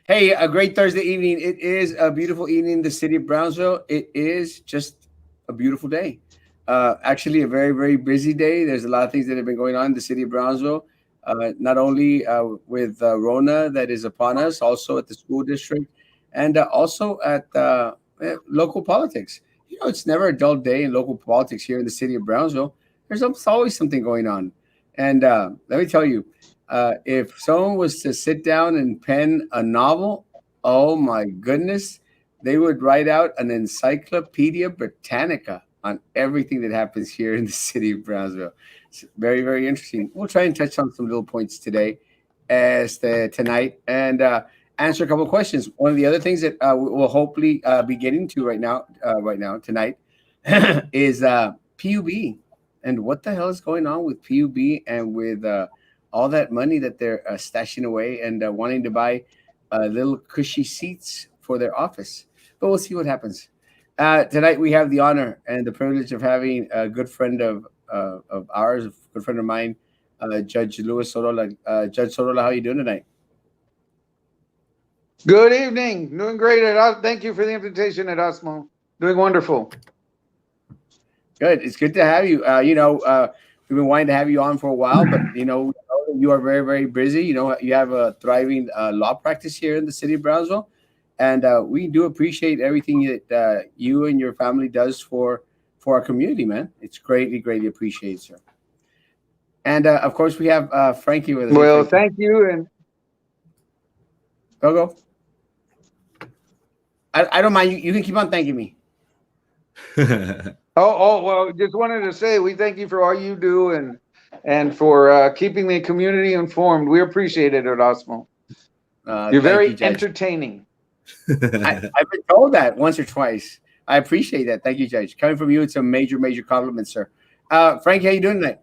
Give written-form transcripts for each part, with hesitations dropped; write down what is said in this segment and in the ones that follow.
Hey, a great Thursday evening. It is a beautiful evening in the city of Brownsville. It is just a beautiful day. Actually, a very, very busy day. There's a lot of things that have been going on in the city of Brownsville, not only with Rona that is upon us, also at the school district, and also at local politics. It's never a dull day in local politics here in the city of Brownsville. There's almost always something going on. And let me tell you, if someone was to sit down and pen a novel, oh my goodness, they would write out an Encyclopedia Britannica on everything that happens here in the city of Brownsville. It's very, very interesting. We'll try and touch on some little points today, tonight, and answer a couple of questions. One of the other things that we'll hopefully be getting to right now tonight, is PUB, and what the hell is going on with PUB and with all that money that they're stashing away and wanting to buy little cushy seats for their office. But we'll see what happens. Tonight we have the honor and the privilege of having a good friend of ours, a good friend of mine, Judge Louis Sorola. Judge Sorola, how are you doing tonight? Good evening. Doing great. Thank you for the invitation, Erasmo. Doing wonderful. Good. It's good to have you. We've been wanting to have you on for a while, but you are very, very busy. You have a thriving law practice here in the city of Brownsville, and we do appreciate everything that you and your family does for our community, man. It's greatly, greatly appreciated, sir. And of course, we have Frankie with us. Hey, Well, Frankie, thank you. And go. I don't mind. You can keep on thanking me. well, just wanted to say we thank you for all you do and for keeping the community informed. We appreciate it, Erasmo. You're Thank you, very Judge. entertaining. I've been told that once or twice. I appreciate that. Thank you, Judge. Coming from you, it's a major, major compliment, sir. Frank, how you doing tonight?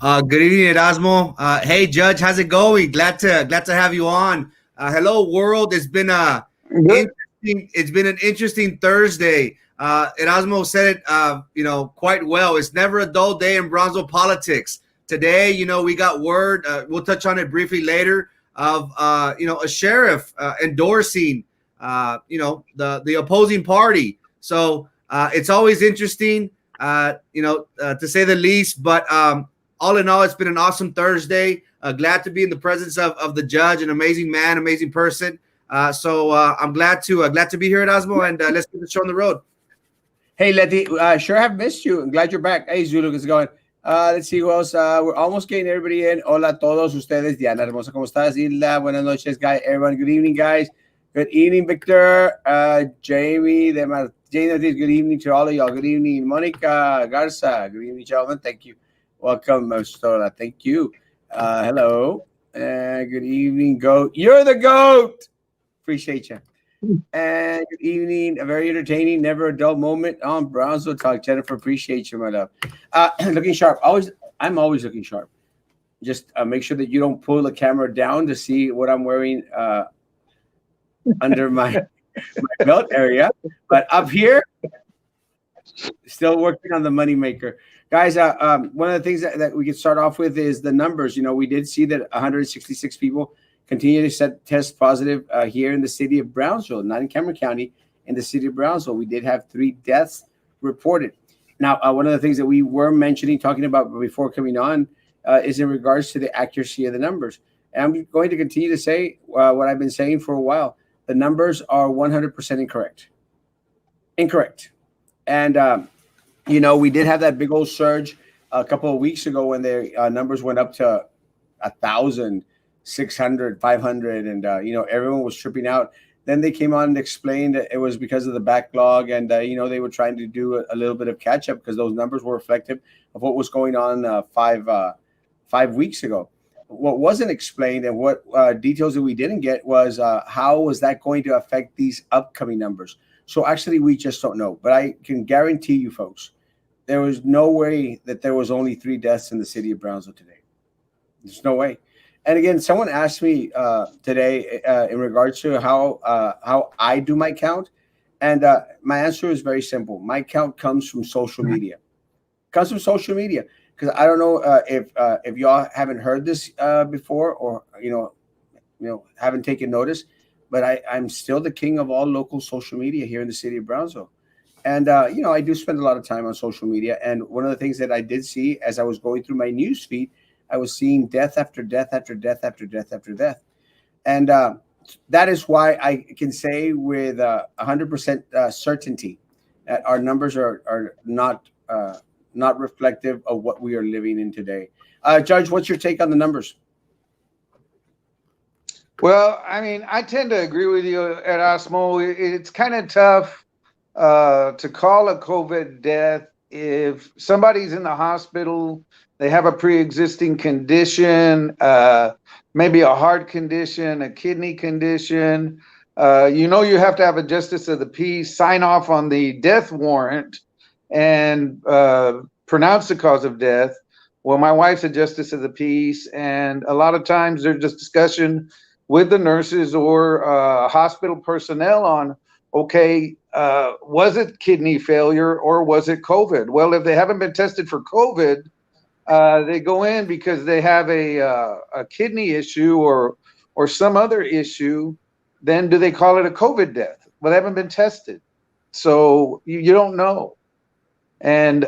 Good evening, Erasmo. Hey, Judge, how's it going? Glad to have you on. Hello, world. Good. It's been an interesting Thursday. Erasmo said it, quite well. It's never a dull day in Brownsville politics. Today, we got word. We'll touch on it briefly later. Of a sheriff endorsing, the opposing party. So it's always interesting, to say the least. But all in all, it's been an awesome Thursday. Glad to be in the presence of the judge, an amazing man, amazing person. So I'm glad to be here at Osmo, and let's get the show on the road. Hey, Letty, sure have missed you. I'm glad you're back. Hey, Zulu, how's it going? Let's see who else. We're almost getting everybody in. Hola a todos ustedes. Diana Hermosa, ¿cómo estás? Isla, buenas noches, guys. Everyone, good evening, guys. Good evening, Victor. Jamie, Jane, good evening to all of y'all. Good evening, Monica Garza. Good evening, gentlemen. Thank you. Welcome, Stola. Thank you. Hello. Good evening, Goat. You're the Goat. Appreciate you. And good evening. A very entertaining, never a dull moment on Brownsville Talk. Jennifer, appreciate you, my love. Looking sharp. I'm always looking sharp. Just make sure that you don't pull the camera down to see what I'm wearing under my belt area. But up here, still working on the moneymaker. Guys, one of the things that we could start off with is the numbers. We did see that 166 people continue to test positive here in the city of Brownsville, not in Cameron County, in the city of Brownsville. We did have 3 deaths reported. Now, one of the things that we were mentioning, talking about before coming on, is in regards to the accuracy of the numbers. And I'm going to continue to say what I've been saying for a while. The numbers are 100% incorrect. Incorrect. And, we did have that big old surge a couple of weeks ago when their numbers went up to 1,000. 600, 500, and everyone was tripping out. Then they came on and explained that it was because of the backlog, and they were trying to do a little bit of catch up because those numbers were reflective of what was going on 5 weeks ago. What wasn't explained and what details that we didn't get was how was that going to affect these upcoming numbers. So actually, we just don't know. But I can guarantee you, folks, there was no way that there was only 3 deaths in the city of Brownsville today. There's no way. And again, someone asked me today in regards to how I do my count, and my answer is very simple. My count comes from social media. Comes from social media because I don't know if y'all haven't heard this before or haven't taken notice, but I'm still the king of all local social media here in the city of Brownsville. And I do spend a lot of time on social media. And one of the things that I did see as I was going through my news feed, I was seeing death after death after death after death after death. And that is why I can say with 100% certainty that our numbers are not reflective of what we are living in today. Judge, what's your take on the numbers? Well, I mean, I tend to agree with you, Erasmo. It's kind of tough to call a COVID death if somebody's in the hospital, they have a pre-existing condition, maybe a heart condition, a kidney condition. You have to have a justice of the peace sign off on the death warrant and pronounce the cause of death. Well, my wife's a justice of the peace, and a lot of times there's just discussion with the nurses or hospital personnel on, okay, was it kidney failure or was it COVID? Well, if they haven't been tested for COVID, they go in because they have a kidney issue or some other issue. Then do they call it a COVID death? Well, they haven't been tested, so you don't know. And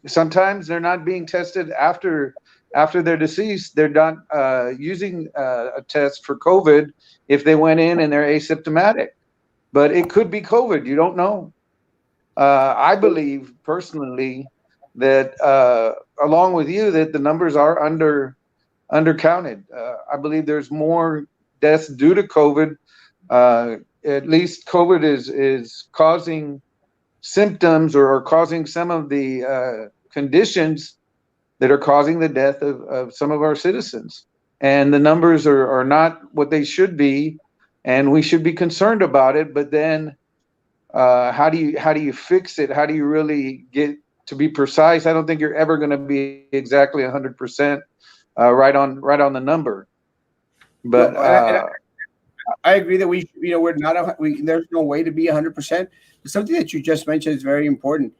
sometimes they're not being tested after they're deceased. They're not using a test for COVID if they went in and they're asymptomatic. But it could be COVID. You don't know. I believe personally that, along with you, that the numbers are undercounted. I believe there's more deaths due to COVID. At least COVID is causing symptoms or causing some of the conditions that are causing the death of some of our citizens. And the numbers are not what they should be, and we should be concerned about it. But then how do you fix it? How do you really get to be precise? I don't think you're ever going to be exactly 100% right on the number. But I agree that we're not there's no way to be 100%. But something that you just mentioned is very important.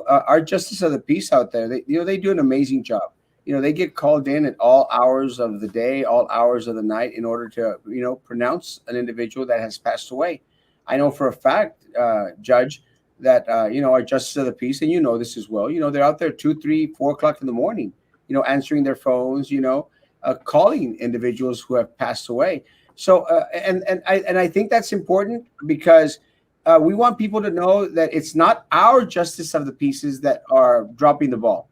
Our justice of the peace out there, they do an amazing job. They get called in at all hours of the day, all hours of the night in order to, pronounce an individual that has passed away. I know for a fact, Judge, that, our justice of the peace, and this as well, they're out there 2, 3, 4 o'clock in the morning, answering their phones, calling individuals who have passed away. So, and I think that's important because we want people to know that it's not our justice of the pieces that are dropping the ball.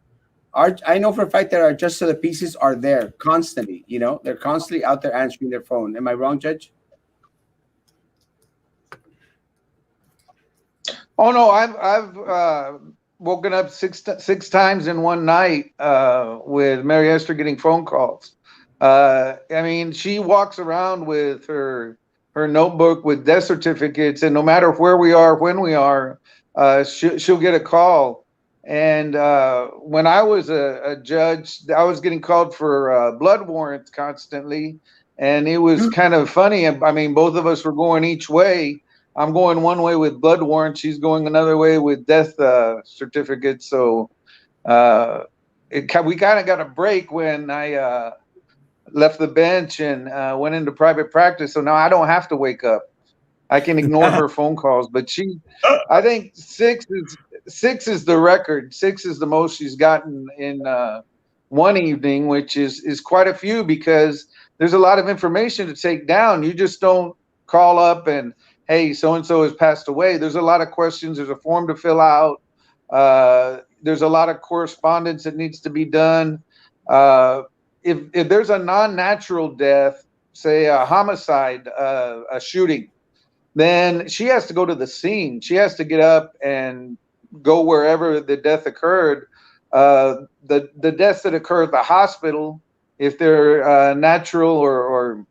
I know for a fact that our justice of the pieces are there constantly. They're constantly out there answering their phone. Am I wrong, Judge? Oh no, I've woken up six times in one night with Mary Esther getting phone calls. I mean, she walks around with her notebook with death certificates, and no matter where we are, when we are, she'll get a call. And when I was a judge, I was getting called for blood warrants constantly, and it was kind of funny. I mean, both of us were going each way. I'm going one way with blood warrants. She's going another way with death certificates. So we kind of got a break when I left the bench and went into private practice. So now I don't have to wake up. I can ignore her phone calls. But I think six is the record. 6 is the most she's gotten in one evening, which is quite a few because there's a lot of information to take down. You just don't call up and, hey, so-and-so has passed away. There's a lot of questions. There's a form to fill out. There's a lot of correspondence that needs to be done. If there's a non-natural death, say a homicide, a shooting, then she has to go to the scene. She has to get up and go wherever the death occurred. The deaths that occur at the hospital, if they're natural or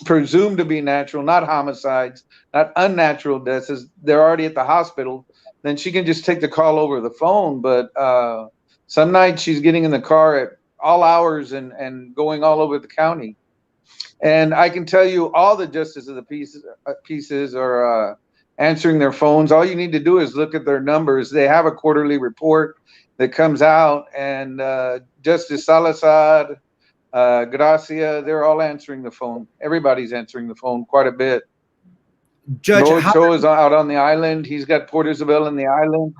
presumed to be natural, not homicides, not unnatural deaths, as they're already at the hospital, then she can just take the call over the phone. But some nights she's getting in the car at all hours and going all over the county. And I can tell you all the justice of the pieces are answering their phones. All you need to do is look at their numbers. They have a quarterly report that comes out, and Justice Salazar, Gracia, they're all answering the phone. Everybody's answering the phone quite a bit. Judge, Lord how, Cho is out on the island. He's got Port Isabel in the island.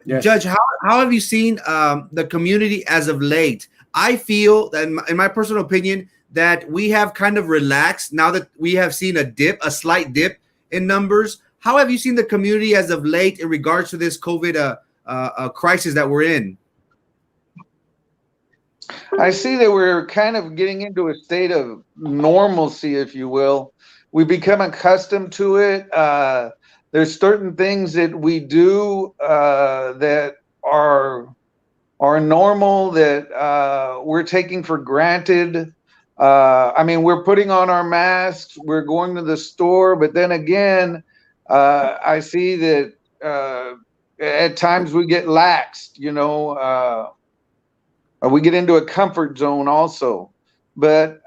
Yes. Judge, how have you seen the community as of late? I feel that, in my personal opinion, that we have kind of relaxed now that we have seen a slight dip in numbers. How have you seen the community as of late in regards to this COVID crisis that we're in? I see that we're kind of getting into a state of normalcy, if you will. We become accustomed to it. There's certain things that we do that are normal that we're taking for granted. I mean, we're putting on our masks, we're going to the store, but then again, I see that at times we get laxed, you know. We get into a comfort zone also. But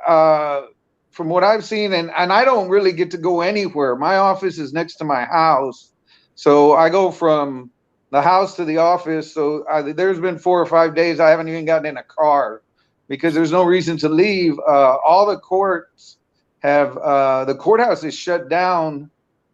from what I've seen, and I don't really get to go anywhere. My office is next to my house. So I go from the house to the office. So there's been 4 or 5 days I haven't even gotten in a car because there's no reason to leave. All the courts have, the courthouse is shut down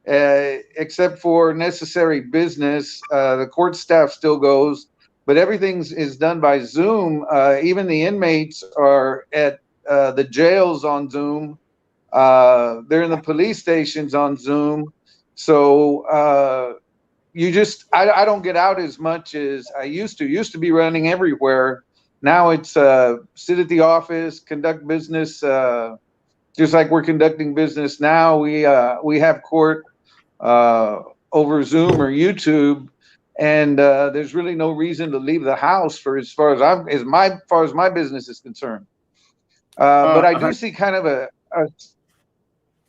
except for necessary business. The court staff still goes. But everything is done by Zoom. Even the inmates are at the jails on Zoom. They're in the police stations on Zoom. So I don't get out as much as I used to. Used to be running everywhere. Now it's sit at the office, conduct business, just like we're conducting business now. We have court over Zoom or YouTube. And there's really no reason to leave the house for as far as my business is concerned. But I do see kind of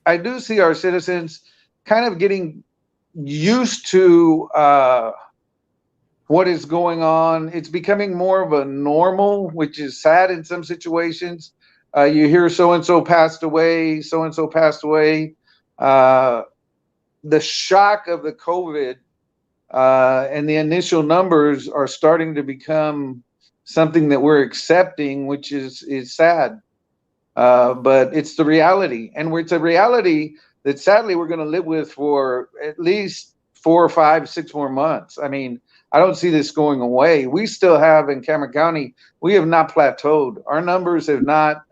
I do see our citizens kind of getting used to what is going on. It's becoming more of a normal, which is sad in some situations. You hear so-and-so passed away, so-and-so passed away. The shock of the COVID and the initial numbers are starting to become something that we're accepting, which is sad. But it's the reality. And it's a reality that sadly we're going to live with for at least 4 or 5, 6 more months. I mean, I don't see this going away. We still have in Cameron County, we have not plateaued. Our numbers have not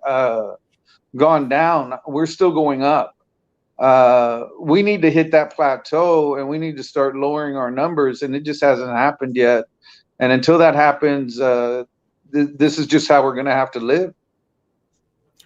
gone down. We're still going up. We need to hit that plateau and we need to start lowering our numbers, and it just hasn't happened yet. And until that happens, this is just how we're going to have to live.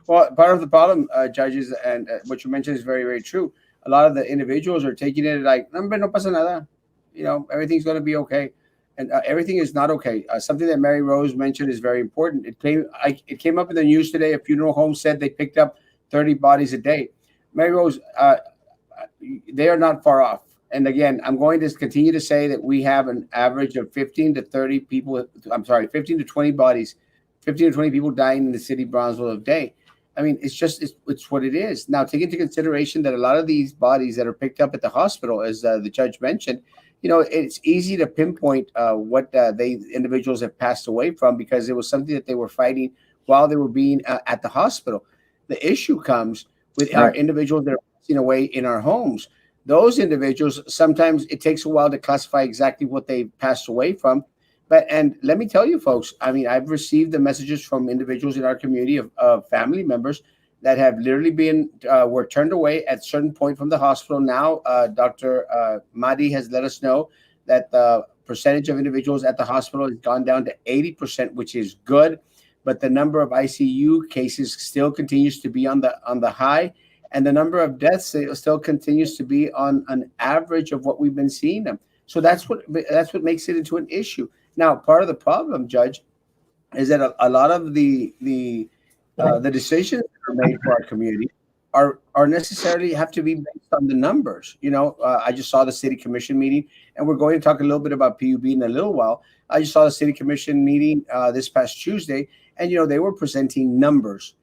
Well, part of the problem, judges, and what you mentioned is very, very true. A lot of the individuals are taking it like, no pasa nada. You know, everything's going to be okay. And everything is not okay. Something that Mary Rose mentioned is very important. It came up in the news today. A funeral home said they picked up 30 bodies a day. Mary Rose, they are not far off. And again, I'm going to continue to say that we have an average of 15 to 30 people. I'm sorry, 15 to 20 bodies, 15 to 20 people dying in the city of Brownsville a day. I mean, it's what it is. Now, take into consideration that a lot of these bodies that are picked up at the hospital, as the judge mentioned, you know, it's easy to pinpoint what individuals have passed away from because it was something that they were fighting while they were being at the hospital. The issue comes with our individuals that are passing away in our homes. Those individuals, sometimes it takes a while to classify exactly what they passed away from. And let me tell you, folks, I mean, I've received the messages from individuals in our community of family members that have literally were turned away at a certain point from the hospital. Now, Dr. Madi has let us know that the percentage of individuals at the hospital has gone down to 80%, which is good. But the number of ICU cases still continues to be on the high, and the number of deaths still continues to be on an average of what we've been seeing them. So that's what makes it into an issue. Now, part of the problem, Judge, is that a lot of the decisions that are made for our community are necessarily have to be based on the numbers. You know, I just saw the city commission meeting, and we're going to talk a little bit about PUB in a little while. I just saw the city commission meeting this past Tuesday, and you know they were presenting numbers.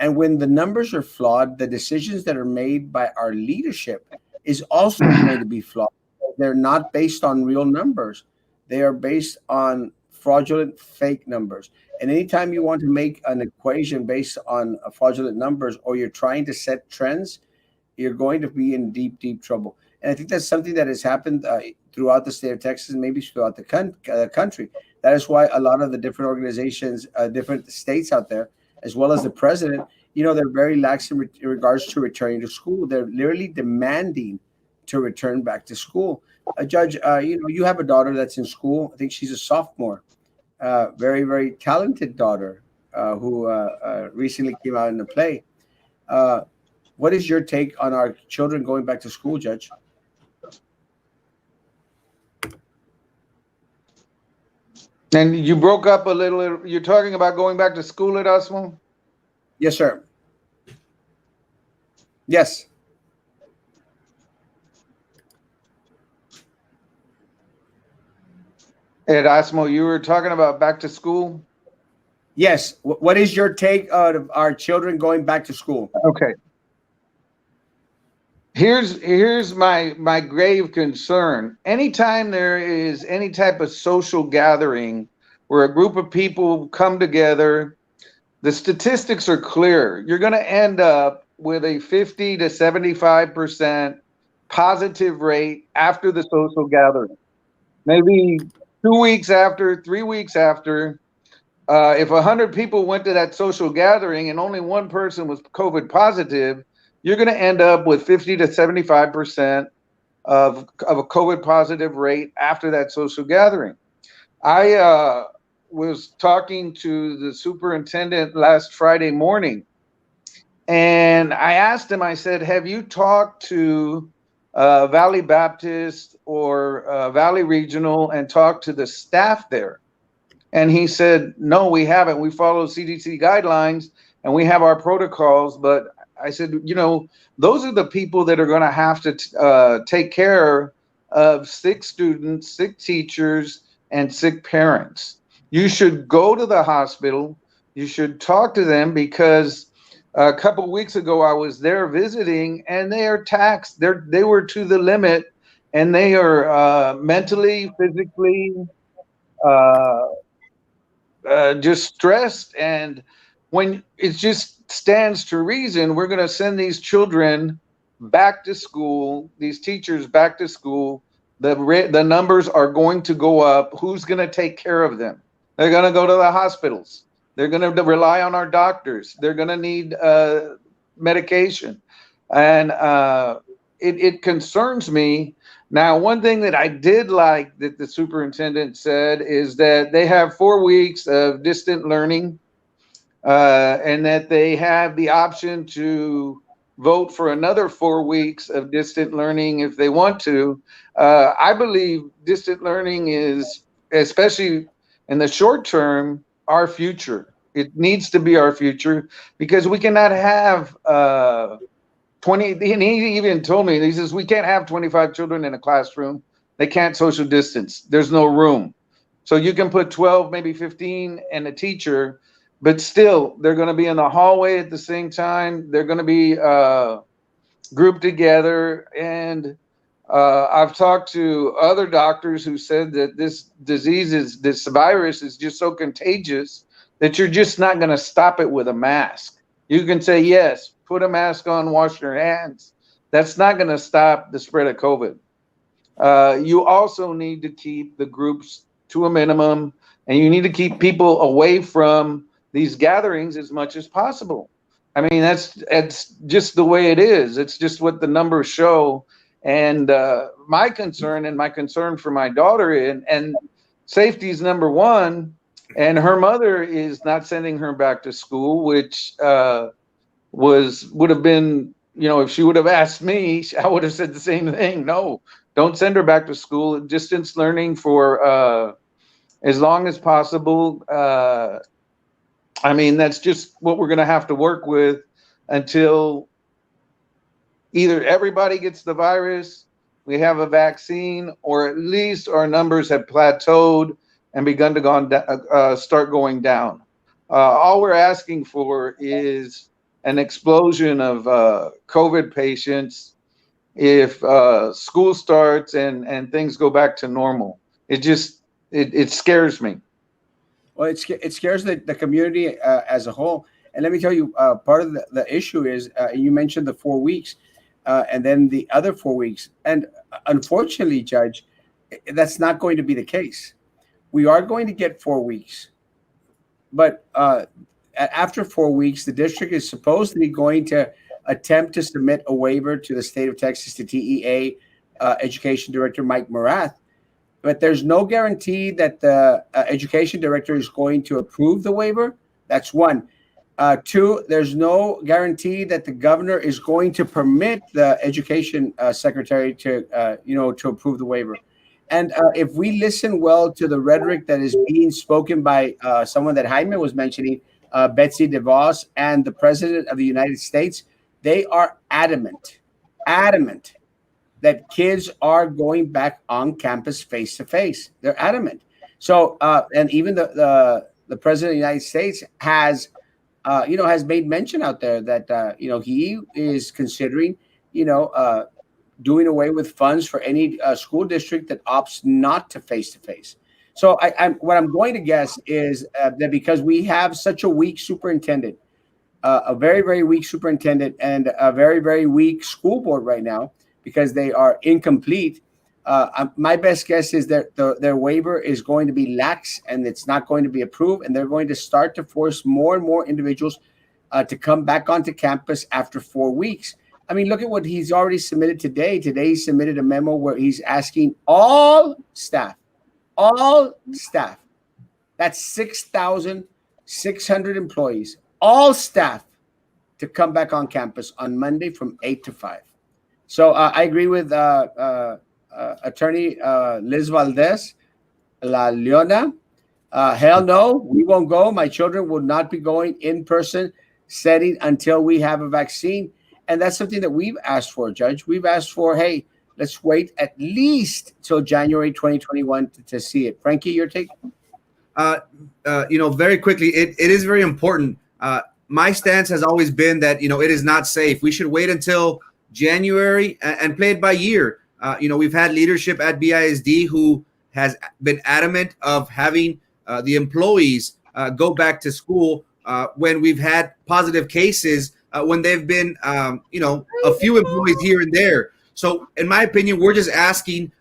And when the numbers are flawed, the decisions that are made by our leadership is also going to be flawed. They're not based on real numbers. They are based on fraudulent, fake numbers. And anytime you want to make an equation based on fraudulent numbers, or you're trying to set trends, you're going to be in deep, deep trouble. And I think that's something that has happened throughout the state of Texas, and maybe throughout the country. That is why a lot of the different organizations, different states out there, as well as the president, they're very lax in regards to returning to school. They're literally demanding to return back to school. Judge, you have a daughter that's in school. I think she's a sophomore. Very, very talented daughter who recently came out in the play. What is your take on our children going back to school, Judge? And you broke up a little. You're talking about going back to school at Erasmo? Yes, sir. Yes. At Erasmo, you were talking about back to school? Yes. What is your take of our children going back to school? Okay. Here's my grave concern. Anytime there is any type of social gathering where a group of people come together, the statistics are clear. You're going to end up with a 50 to 75% positive rate after the social gathering. Maybe 2 weeks after, 3 weeks after, if 100 people went to that social gathering and only one person was COVID positive, you're going to end up with 50 to 75% of a COVID positive rate after that social gathering. I was talking to the superintendent last Friday morning, and I asked him, I said, have you talked to Valley Baptist or Valley Regional and talked to the staff there? And he said, no, we haven't. We follow CDC guidelines and we have our protocols, but I said, those are the people that are going to have to take care of sick students, sick teachers, and sick parents. You should go to the hospital. You should talk to them, because a couple of weeks ago I was there visiting, and they are taxed. They were to the limit, and they are mentally, physically just stressed. And when it just stands to reason, we're going to send these children back to school, these teachers back to school, the numbers are going to go up. Who's going to take care of them? They're going to go to the hospitals. They're going to rely on our doctors. They're going to need medication. And it concerns me. Now, one thing that I did like that the superintendent said is that they have 4 weeks of distant learning, and that they have the option to vote for another 4 weeks of distant learning if they want to. I believe distant learning is, especially in the short term, our future. It needs to be our future, because we cannot have 20, and he even told me, he says, we can't have 25 children in a classroom. They can't social distance. There's no room. So you can put 12, maybe 15 and a teacher, but still they're going to be in the hallway at the same time. They're going to be grouped together. And I've talked to other doctors who said that this virus is just so contagious that you're just not going to stop it with a mask. You can say, yes, put a mask on, wash your hands. That's not going to stop the spread of COVID. You also need to keep the groups to a minimum, and you need to keep people away from these gatherings as much as possible. I mean, it's just the way it is. It's just what the numbers show. And my concern for my daughter, and safety is number one. And her mother is not sending her back to school, which would have been, if she would have asked me, I would have said the same thing. No, don't send her back to school. Distance learning for as long as possible. I mean, that's just what we're going to have to work with until either everybody gets the virus, we have a vaccine, or at least our numbers have plateaued and begun to start going down. All we're asking for is an explosion of COVID patients if school starts and things go back to normal. It scares me. Well, it scares the community as a whole. And let me tell you, part of the issue is you mentioned the 4 weeks, and then the other 4 weeks. And unfortunately, Judge, that's not going to be the case. We are going to get 4 weeks, but after 4 weeks, the district is supposedly going to attempt to submit a waiver to the state of Texas, to TEA Education Director Mike Morath. But there's no guarantee that the education director is going to approve the waiver. That's one. Two, there's no guarantee that the governor is going to permit the education secretary to, to approve the waiver. And if we listen well to the rhetoric that is being spoken by someone that Jaime was mentioning, Betsy DeVos, and the president of the United States, they are adamant that kids are going back on campus face to face. They're adamant. So, and even the president of the United States has, has made mention out there that, he is considering, doing away with funds for any school district that opts not to face. So what I'm going to guess is that because we have such a weak superintendent, a very, very weak superintendent, and a very, very weak school board right now, because they are incomplete. My best guess is that their waiver is going to be lax and it's not going to be approved, and they're going to start to force more and more individuals to come back onto campus after 4 weeks. I mean, look at what he's already submitted today. Today he submitted a memo where he's asking all staff, that's 6,600 employees, all staff, to come back on campus on Monday from 8 to 5. So I agree with Attorney Liz Valdez, La Leona. Hell no, we won't go. My children will not be going in person setting until we have a vaccine. And that's something that we've asked for, Judge. We've asked for, hey, let's wait at least till January 2021 to see it. Frankie, your take? Very quickly, it is very important. My stance has always been that, it is not safe. We should wait until January and play it by year. We've had leadership at BISD who has been adamant of having the employees go back to school when we've had positive cases, when they've been, a few employees here and there. So in my opinion, we're just asking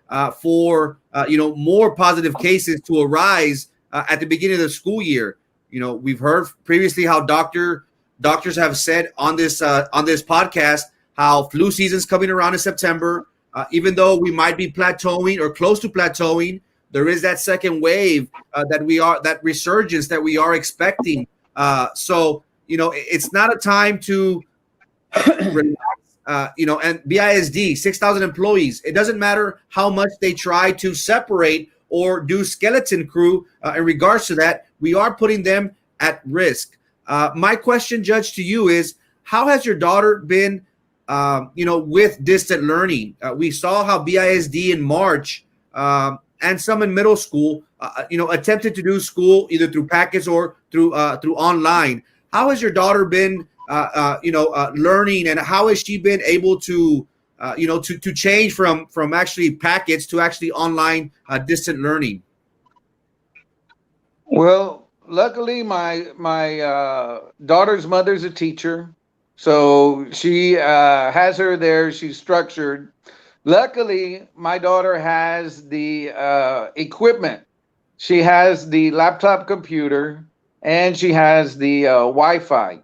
for, more positive cases to arise at the beginning of the school year. We've heard previously how doctors have said on this podcast how flu season's coming around in September. Even though we might be plateauing or close to plateauing, there is that second wave that resurgence that we are expecting. So it's not a time to relax. And BISD, 6,000 employees. It doesn't matter how much they try to separate or do skeleton crew in regards to that. We are putting them at risk. My question, Judge, to you is, how has your daughter been with distant learning? We saw how BISD in March and some in middle school, attempted to do school either through packets or through online. How has your daughter been, learning, and how has she been able to, to change from actually packets to actually online distant learning? Well, luckily, my daughter's mother's a teacher. So she has her there. She's structured. Luckily, my daughter has the equipment. She has the laptop computer and she has the Wi-Fi.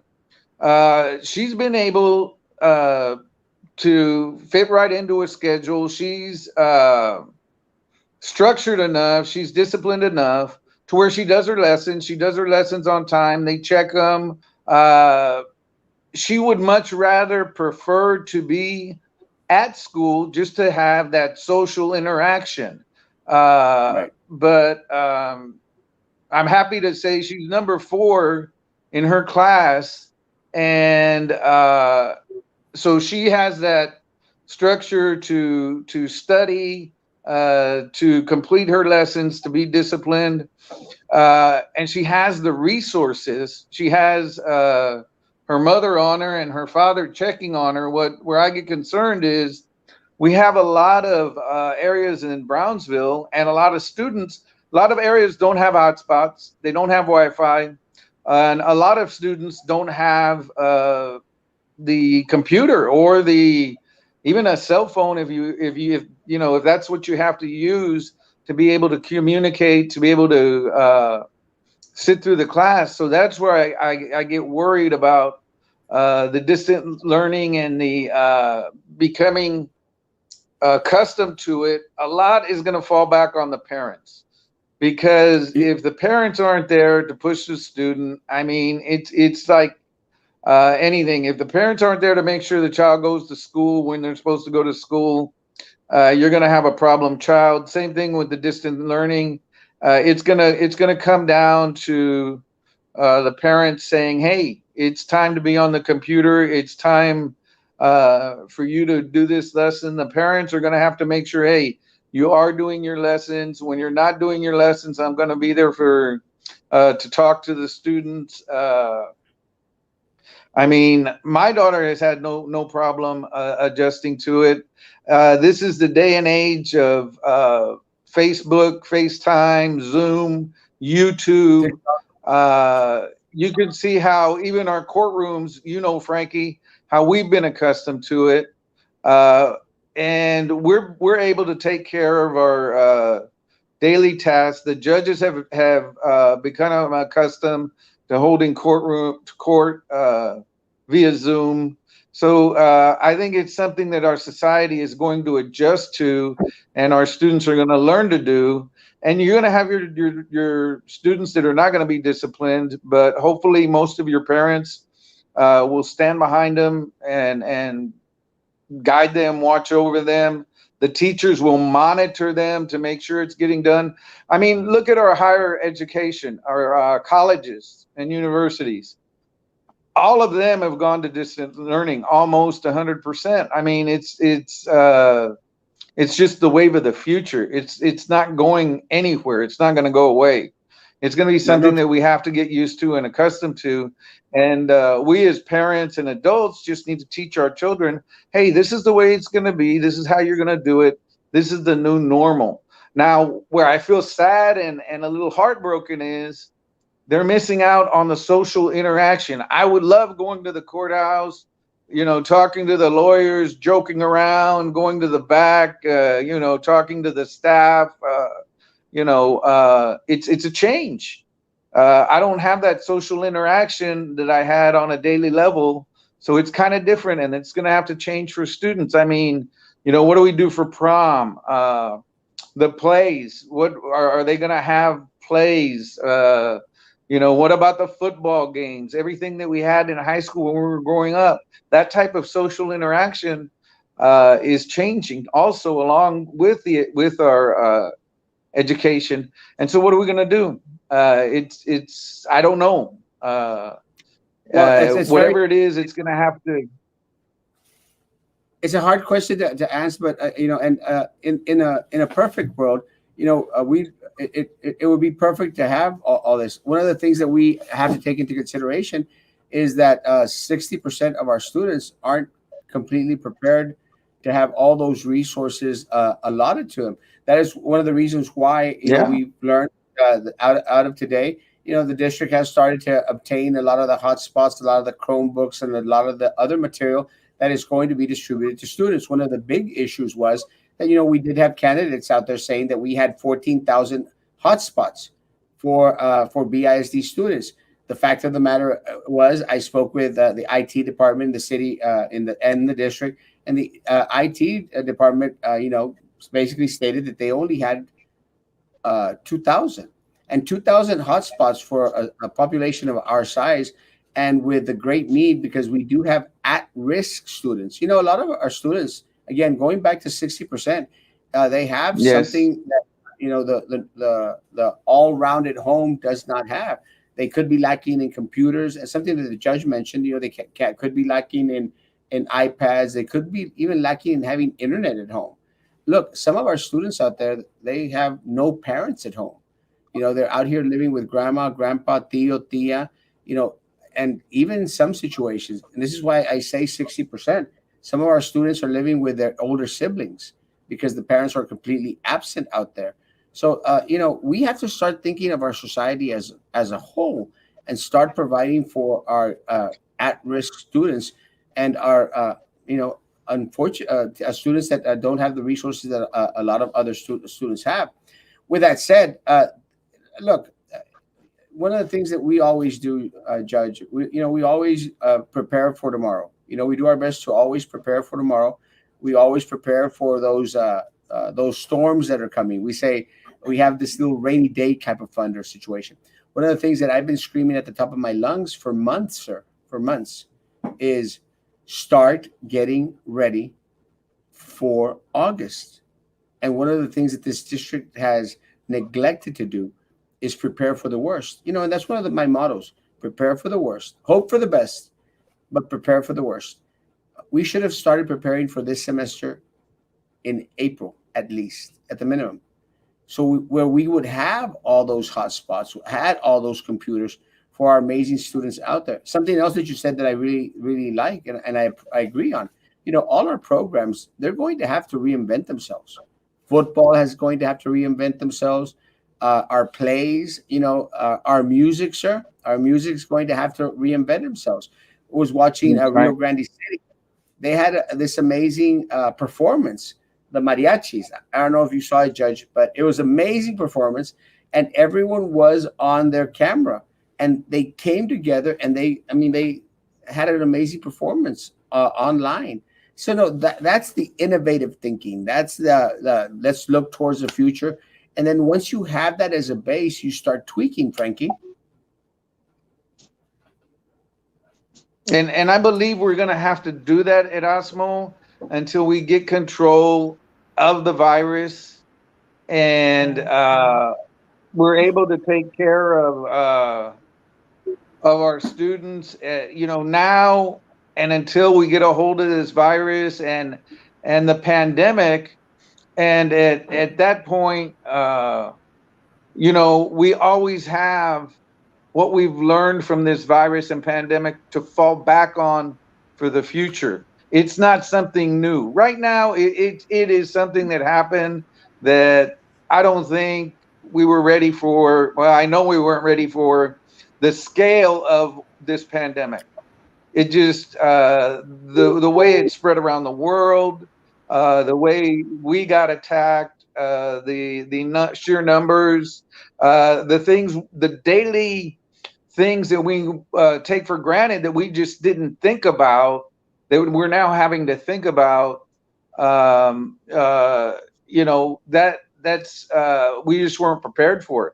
She's been able to fit right into a schedule. She's structured enough. She's disciplined enough to where she does her lessons. She does her lessons on time. They check them. She would much rather prefer to be at school just to have that social interaction. Right. But I'm happy to say she's number 4 in her class. And so she has that structure to study, to complete her lessons, to be disciplined. And she has the resources. She has her mother on her and her father checking on her. Where I get concerned is we have a lot of areas in Brownsville and a lot of students lot of areas don't have hotspots. They don't have Wi-Fi, and a lot of students don't have the computer or the even a cell phone. If that's what you have to use to be able to communicate, to be able to sit through the class. So that's where I get worried about the distant learning and the becoming accustomed to it. A lot is going to fall back on the parents, because if the parents aren't there to push the student, I mean, it's like anything. If the parents aren't there to make sure the child goes to school when they're supposed to go to school, you're going to have a problem child. Same thing with the distant learning. It's gonna come down to the parents saying, "Hey, it's time to be on the computer. It's time for you to do this lesson." The parents are going to have to make sure, "Hey, you are doing your lessons. When you're not doing your lessons, I'm going to be there for to talk to the students." I mean, my daughter has had no problem adjusting to it. This is the day and age of Facebook, FaceTime, Zoom, YouTube. You can see how even our courtrooms, Frankie, how we've been accustomed to it, and we're able to take care of our daily tasks. The judges have become accustomed to holding court via Zoom. So I think it's something that our society is going to adjust to, and our students are going to learn to do. And you're going to have your students that are not going to be disciplined, but hopefully most of your parents will stand behind them and guide them, watch over them. The teachers will monitor them to make sure it's getting done. I mean, look at our higher education, our colleges and universities. All of them have gone to distant learning, almost 100%. I mean, it's just the wave of the future. It's not going anywhere. It's not going to go away. It's going to be something that we have to get used to and accustomed to. And we as parents and adults just need to teach our children, hey, this is the way it's going to be. This is how you're going to do it. This is the new normal. Now, where I feel sad and a little heartbroken is they're missing out on the social interaction. I would love going to the courthouse, talking to the lawyers, joking around, going to the back, talking to the staff. It's a change. I don't have that social interaction that I had on a daily level. So it's kind of different, and it's going to have to change for students. I mean, what do we do for prom? The plays, what are they going to have plays? What about the football games? Everything that we had in high school when we were growing up, that type of social interaction is changing also along with our education. And so what are we going to do? I don't know. Whatever it is, it's going to have to. It's a hard question to answer, but in a perfect world, it would be perfect to have all this. One of the things that we have to take into consideration is that 60% of our students aren't completely prepared to have all those resources allotted to them. That is one of the reasons why we've learned out of today. The district has started to obtain a lot of the hotspots, a lot of the Chromebooks, and a lot of the other material that is going to be distributed to students. One of the big issues was that we did have candidates out there saying that we had 14,000 hotspots for BISD students. The fact of the matter was, I spoke with the IT department in the city, in the district, and the IT department, basically stated that they only had 2,000 and 2,000 hotspots for a population of our size, and with the great need, because we do have at-risk students. A lot of our students, again, going back to 60%, they have something that the all-rounded home does not have. They could be lacking in computers, and something that the judge mentioned. They could be lacking in iPads. They could be even lacking in having internet at home. Look, some of our students out there, they have no parents at home. They're out here living with grandma, grandpa, tío, tía. And even in some situations, and this is why I say 60%. Some of our students are living with their older siblings because the parents are completely absent out there. So, we have to start thinking of our society as a whole and start providing for our at-risk students and our, unfortunate students that don't have the resources that a lot of other students have. With that said, look, one of the things that we always do, Judge, we always prepare for tomorrow. We do our best to always prepare for tomorrow. We always prepare for those storms that are coming. We say we have this little rainy day type of fund or situation. One of the things that I've been screaming at the top of my lungs for months, sir, for months, is start getting ready for August. And one of the things that this district has neglected to do is prepare for the worst. And that's one of my mottos: prepare for the worst, hope for the best, but prepare for the worst. We should have started preparing for this semester in April, at least, at the minimum. So where we would have all those hotspots, had all those computers for our amazing students out there. Something else that you said that I really, really like, and I agree on. All our programs, they're going to have to reinvent themselves. Football is going to have to reinvent themselves. Our plays, our music, sir, our music is going to have to reinvent themselves. I was watching Rio Grande City. They had this amazing performance, the mariachis. I don't know if you saw it, Judge, but it was amazing performance, and everyone was on their camera, and they came together, and they had an amazing performance online. So no, that's the innovative thinking. That's the let's look towards the future. And then once you have that as a base, you start tweaking, Frankie. And I believe we're going to have to do that, Erasmo, until we get control of the virus and we're able to take care of our students, now and until we get a hold of this virus and the pandemic. And at that point, we always have what we've learned from this virus and pandemic to fall back on for the future. It's not something new. Right now, it is something that happened that I don't think we were ready for. Well, I know we weren't ready for the scale of this pandemic. It just, the way it spread around the world, the way we got attacked, the sheer numbers, the daily things that we take for granted that we just didn't think about, that we're now having to think about. That's we just weren't prepared for it.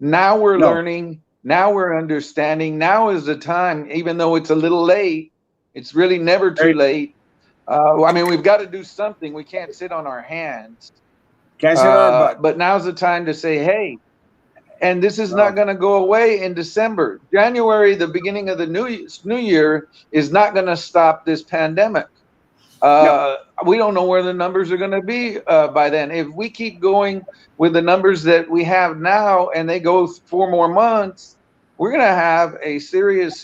Now we're learning. Now we're understanding. Now is the time, even though it's a little late. It's really never too late. We've got to do something. We can't sit on our hands. Can't sit on our butt. But now's the time to say, hey, and this is not going to go away in December. January, the beginning of the new year, is not going to stop this pandemic. We don't know where the numbers are going to be by then. If we keep going with the numbers that we have now and they go 4 more months, we're going to have a serious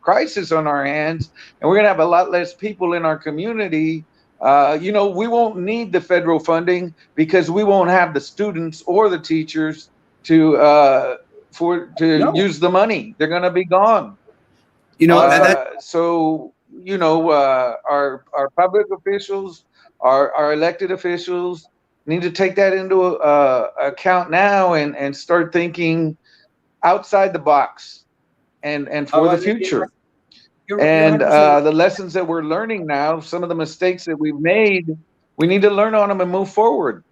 crisis on our hands, and we're going to have a lot less people in our community. We won't need the federal funding because we won't have the students or the teachers to use the money. They're going to be gone. Our public officials, our elected officials need to take that into account now and start thinking outside the box and for the future. And the lessons that we're learning now, some of the mistakes that we've made, we need to learn on them and move forward.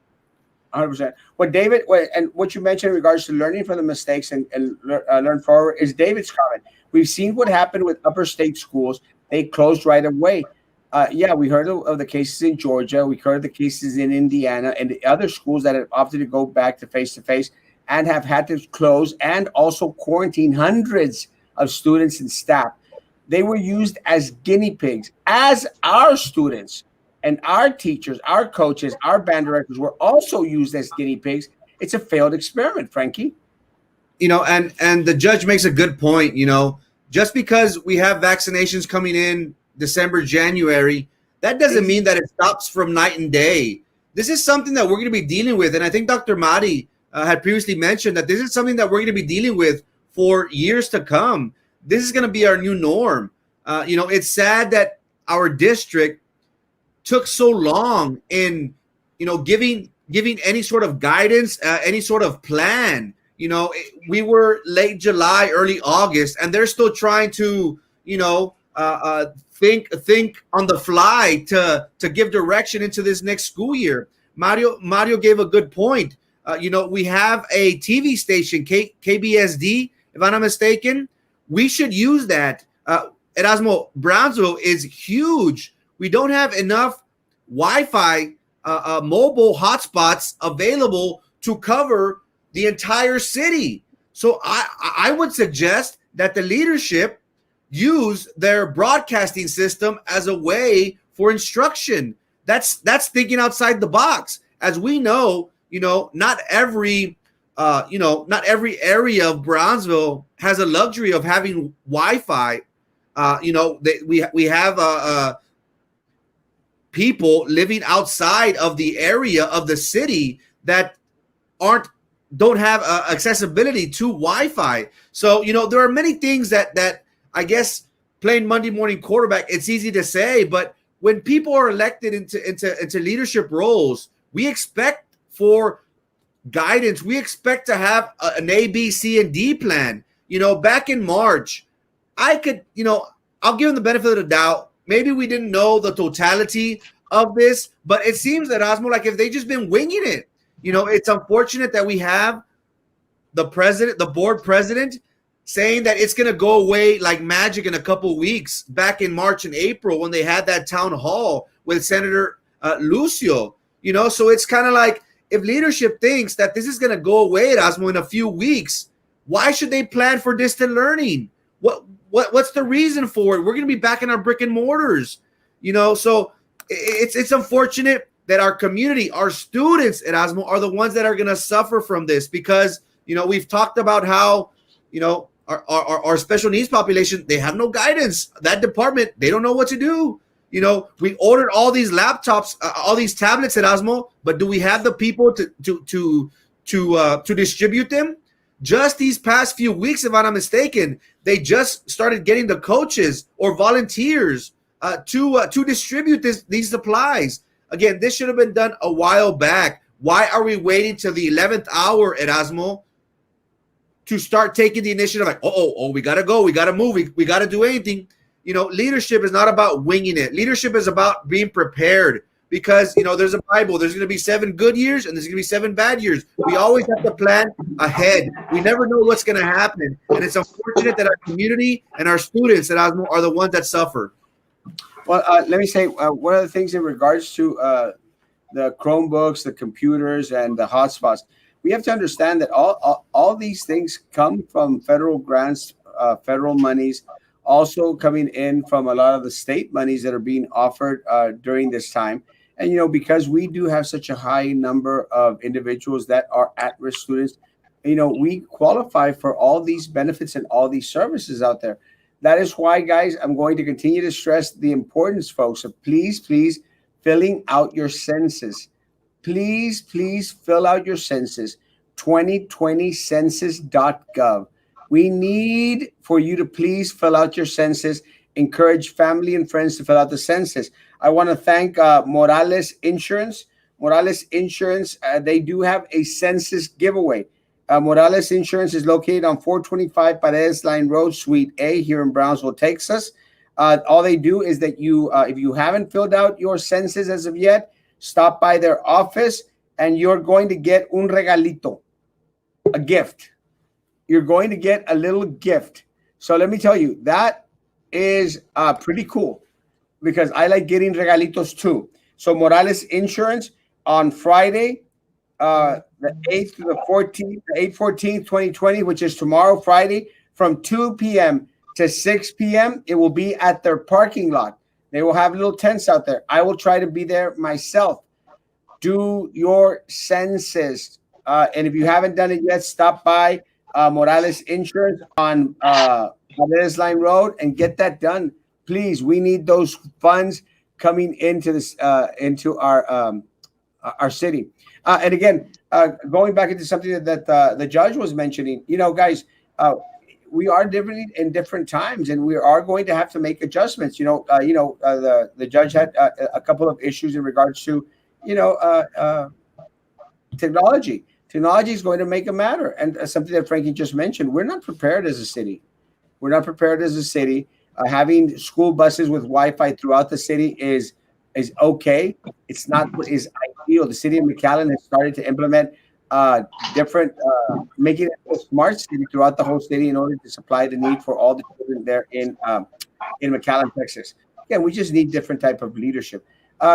100%. What David, and what you mentioned in regards to learning from the mistakes and learn forward is David's comment. We've seen what happened with upper state schools. They closed right away. We heard of the cases in Georgia. We heard of the cases in Indiana and the other schools that have opted to go back to face-to-face and have had to close and also quarantine hundreds of students and staff. They were used as guinea pigs, as our students and our teachers, our coaches, our band directors were also used as guinea pigs. It's a failed experiment, Frankie. And the judge makes a good point. Just because we have vaccinations coming in December, January, that doesn't mean that it stops from night and day. this is something that we're going to be dealing with. And I think Dr. Madi had previously mentioned that this is something that we're going to be dealing with for years to come. This is going to be our new norm. It's sad that our district took so long in, giving any sort of guidance, any sort of plan. We were late July, early August, and they're still trying to, think on the fly to give direction into this next school year. Mario gave a good point. We have a TV station, KBSD, if I'm not mistaken. We should use that. Erasmo, Brownsville is huge. We don't have enough Wi-Fi mobile hotspots available to cover the entire city. So I would suggest that the leadership use their broadcasting system as a way for instruction. That's thinking outside the box. As we know, not every area of Brownsville has a luxury of having Wi-Fi. We have people living outside of the area of the city that don't have accessibility to Wi-Fi. So there are many things that I guess playing Monday morning quarterback, it's easy to say, but when people are elected into leadership roles, we expect for guidance. We expect to have an A, B, C, and D plan. Back in March, I could, I'll give them the benefit of the doubt. Maybe we didn't know the totality of this, but it seems that Erasmo, like if they just been winging it, it's unfortunate that we have the board president saying that it's going to go away like magic in a couple weeks back in March and April when they had that town hall with Senator Lucio, so it's kind of like if leadership thinks that this is going to go away, Erasmo, in a few weeks, why should they plan for distant learning? What's the reason for it? We're going to be back in our brick and mortars, so it's unfortunate that our community, our students, Erasmo, are the ones that are going to suffer from this because, we've talked about how, our special needs population, they have no guidance. That department, they don't know what to do. We ordered all these laptops, all these tablets, Erasmo, but do we have the people to distribute them? Just these past few weeks, if I'm not mistaken, they just started getting the coaches or volunteers to distribute these supplies. Again, this should have been done a while back. Why are we waiting till the 11th hour, Erasmo, to start taking the initiative? Like, we got to go. We got to move. We got to do anything. Leadership is not about winging it. Leadership is about being prepared because, there's a Bible. There's going to be 7 good years and there's going to be 7 bad years. We always have to plan ahead. We never know what's going to happen. And it's unfortunate that our community and our students, Erasmo, are the ones that suffer. Well, let me say one of the things in regards to the Chromebooks, the computers, and the hotspots. We have to understand that all these things come from federal grants, federal monies, also coming in from a lot of the state monies that are being offered during this time. And, because we do have such a high number of individuals that are at-risk students, we qualify for all these benefits and all these services out there. That is why, guys, I'm going to continue to stress the importance, folks, of please filling out your census. Please fill out your census, 2020census.gov. We need for you to please fill out your census. Encourage family and friends to fill out the census. I want to thank Morales Insurance. Morales Insurance, they do have a census giveaway. Morales Insurance is located on 425 Paredes Line Road, Suite A, here in Brownsville, Texas. All they do is that if you haven't filled out your census as of yet, stop by their office and you're going to get un regalito, a gift. You're going to get a little gift. So let me tell you, that is pretty cool because I like getting regalitos too. So Morales Insurance on Friday, the 8th to the 14th, the 8/14th, 2020, which is tomorrow, Friday, from 2 p.m. to 6 p.m. It will be at their parking lot. They will have little tents out there. I will try to be there myself. Do your census. And if you haven't done it yet, stop by Morales Insurance on Paredes Line Road and get that done. Please, we need those funds coming into this into our our city. And again, going back into something that the judge was mentioning, guys, we are different in different times, and we are going to have to make adjustments. The judge had a couple of issues in regards to, technology. Technology is going to make a matter, and something that Frankie just mentioned. We're not prepared as a city. We're not prepared as a city. Having school buses with Wi-Fi throughout the city is okay. It's not what is ideal. The city of McAllen has started to implement different, making it a smart city throughout the whole city in order to supply the need for all the children there in McAllen, Texas. Again, we just need different type of leadership.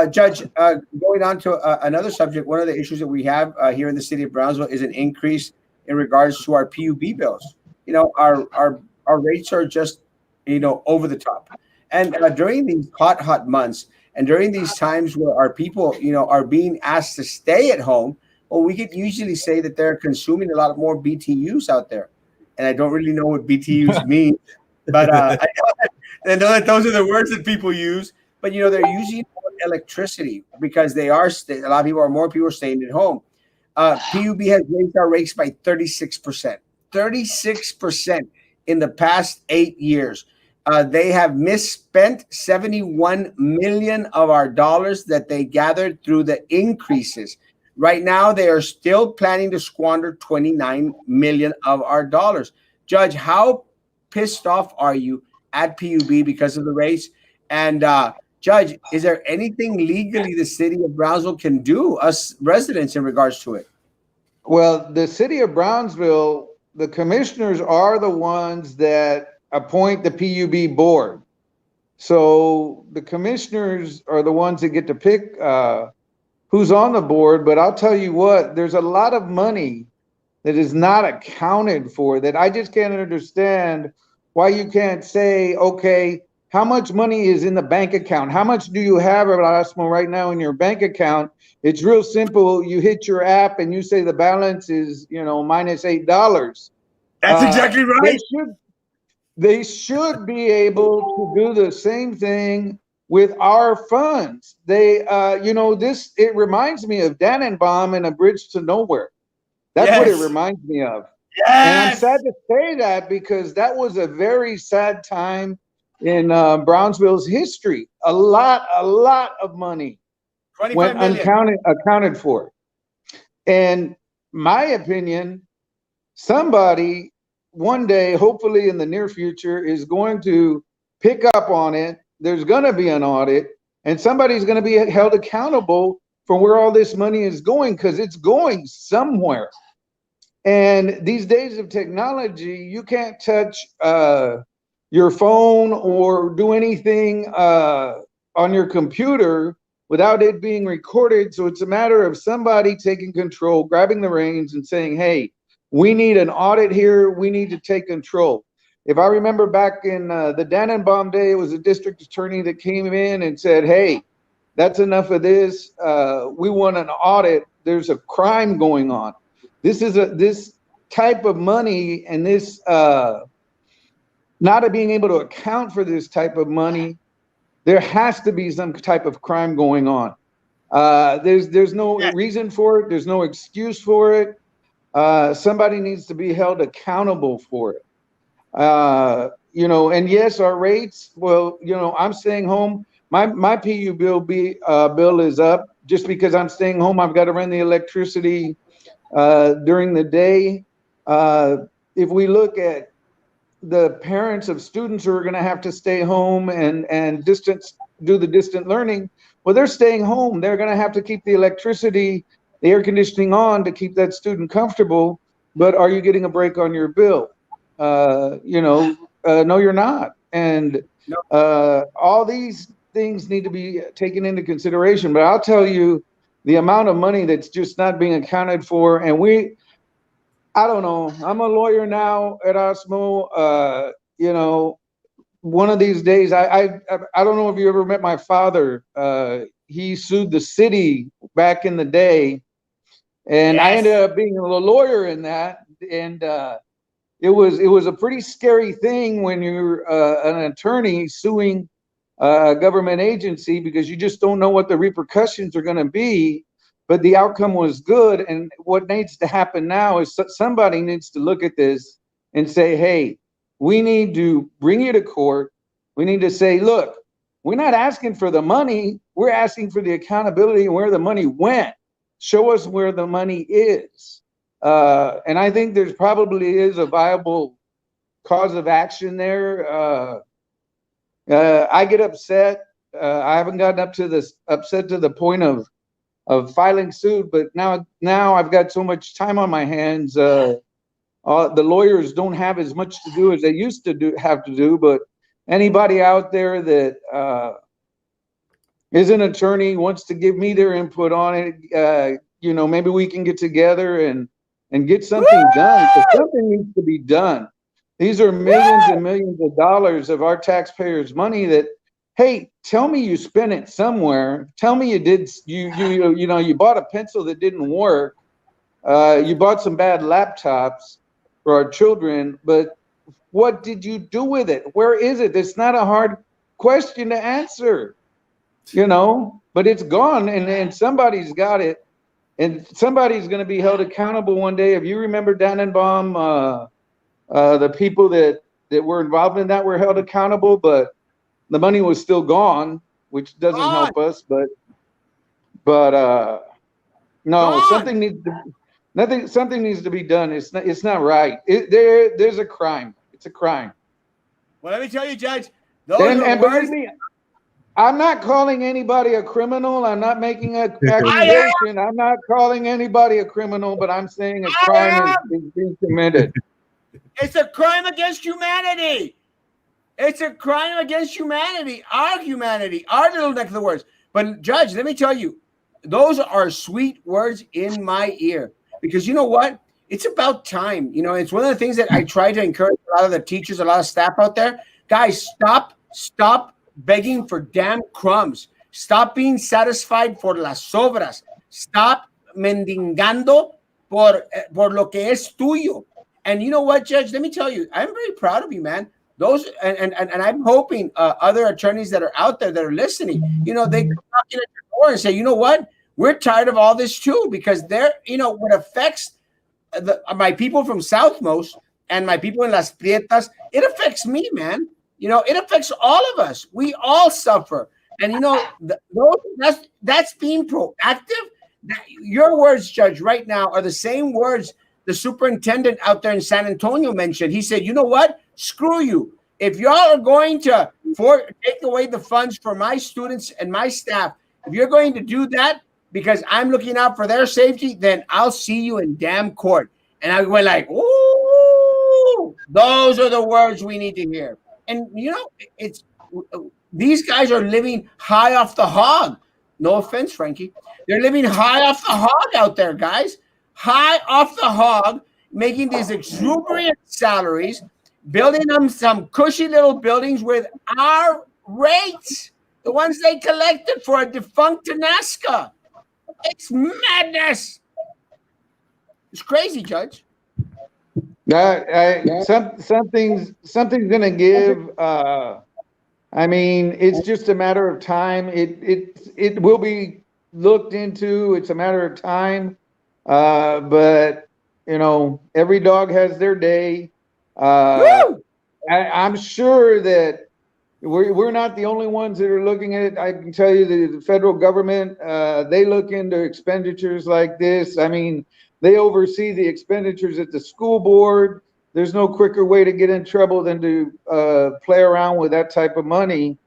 Judge, going on to another subject, one of the issues that we have here in the city of Brownsville is an increase in regards to our PUB bills. Our rates are just over the top, and during these hot months, and during these times where our people are being asked to stay at home, well, we could usually say that they're consuming a lot more BTUs out there, and I don't really know what BTUs mean, but I know that those are the words that people use. But they're using more electricity because they are a lot of people are more people are staying at home. PUB has raised our rates by 36%. 36% in the past 8 years. They have misspent 71 million of our dollars that they gathered through the increases. Right now, they are still planning to squander 29 million of our dollars. Judge, how pissed off are you at PUB because of the race? And Judge, is there anything legally the city of Brownsville can do, us residents, in regards to it? Well, the city of Brownsville, the commissioners are the ones that appoint the PUB board. So the commissioners are the ones that get to pick who's on the board. But I'll tell you what, there's a lot of money that is not accounted for that I just can't understand why you can't say, okay, how much money is in the bank account? How much do you have, Erasmo, right now in your bank account? It's real simple. You hit your app and you say the balance is, minus $8. That's exactly right. They should be able to do the same thing with our funds. It reminds me of Dannenbaum and A Bridge to Nowhere. That's what it reminds me of. Yes. And I'm sad to say that because that was a very sad time in Brownsville's history. A lot of money went accounted for. And my opinion, somebody one day, hopefully in the near future, is going to pick up on it. There's going to be an audit, and somebody's going to be held accountable for where all this money is going, because it's going somewhere. And these days of technology, you can't touch your phone or do anything on your computer without it being recorded. So it's a matter of somebody taking control, grabbing the reins and saying, hey, we need an audit here. We need to take control. If I remember back in the Dannenbaum day, it was a district attorney that came in and said, hey, that's enough of this. We want an audit. There's a crime going on. This type of money and this not being able to account for this type of money, there has to be some type of crime going on. There's no reason for it. There's no excuse for it. Somebody needs to be held accountable for it. And yes, our rates, well, I'm staying home. My PU bill is up just because I'm staying home. I've got to run the electricity during the day. If we look at the parents of students who are going to have to stay home and do the distant learning, well, they're staying home. They're going to have to keep the electricity, the air conditioning on to keep that student comfortable. But are you getting a break on your bill? No, you're not. And all these things need to be taken into consideration. But I'll tell you, the amount of money that's just not being accounted for, and I don't know. I'm a lawyer now at Erasmo. One of these days, I don't know if you ever met my father. He sued the city back in the day, and I ended up being a lawyer in that. And it was a pretty scary thing when you're an attorney suing a government agency, because you just don't know what the repercussions are going to be. but the outcome was good. And what needs to happen now is somebody needs to look at this and say, hey, we need to bring you to court. We need to say, look, we're not asking for the money. We're asking for the accountability and where the money went. Show us where the money is. And I think there's probably is a viable cause of action there. I get upset. I haven't gotten upset to the point of filing suit, but now I've got so much time on my hands. The lawyers don't have as much to do as they used to have to do. But anybody out there that is an attorney wants to give me their input on it, maybe we can get together and get something done. Because something needs to be done. These are millions and millions of dollars of our taxpayers' money that, hey, tell me you spent it somewhere. Tell me you did. You bought a pencil that didn't work. You bought some bad laptops for our children, but what did you do with it? Where is it? It's not a hard question to answer, but it's gone, and somebody's got it, and somebody's going to be held accountable one day. If you remember Dannenbaum, the people that were involved in that were held accountable, but the money was still gone, which doesn't help us. But no, something needs to be done. It's not right. There's a crime. It's a crime. Well, let me tell you, Judge. And believe me, I'm not calling anybody a criminal. I'm not making an accusation. I'm not calling anybody a criminal, but I'm saying a crime is being committed. It's a crime against humanity. It's a crime against humanity, our little neck of the woods. But Judge, let me tell you, those are sweet words in my ear, because you know what? It's about time. It's one of the things that I try to encourage a lot of the teachers, a lot of staff out there. Guys, stop begging for damn crumbs. Stop being satisfied por las sobras. Stop mendigando por lo que es tuyo. And you know what, Judge? Let me tell you, I'm very proud of you, man. Those and I'm hoping other attorneys that are out there that are listening, they come knocking at your door and say, you know what, we're tired of all this too, because they're, what affects my people from Southmost and my people in Las Prietas, it affects me, man. It affects all of us. We all suffer, and that's being proactive. Your words, Judge, right now are the same words the superintendent out there in San Antonio mentioned. He said, you know what? Screw you. If y'all are going to take away the funds for my students and my staff, if you're going to do that because I'm looking out for their safety, then I'll see you in damn court. And I went like, ooh, those are the words we need to hear. And, these guys are living high off the hog. No offense, Frankie. They're living high off the hog out there, guys. High off the hog, making these exuberant salaries, building them some cushy little buildings with our rates, the ones they collected for a defunct Tanasca. It's madness. It's crazy, Judge. Something's gonna give. It's just a matter of time. It will be looked into. It's a matter of time. But every dog has their day. I'm sure that we're not the only ones that are looking at it. I can tell you the federal government, they look into expenditures like this. They oversee the expenditures at the school board. There's no quicker way to get in trouble than to play around with that type of money,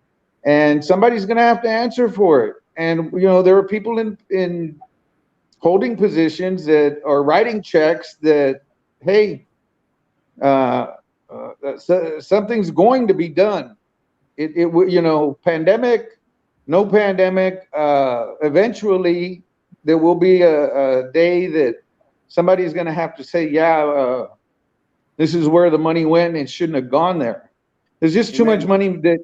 and somebody's going to have to answer for it. And there are people in holding positions that are writing checks that, hey, something's going to be done. Pandemic, no pandemic, eventually there will be a day that somebody's going to have to say, this is where the money went and it shouldn't have gone there. There's just too much money that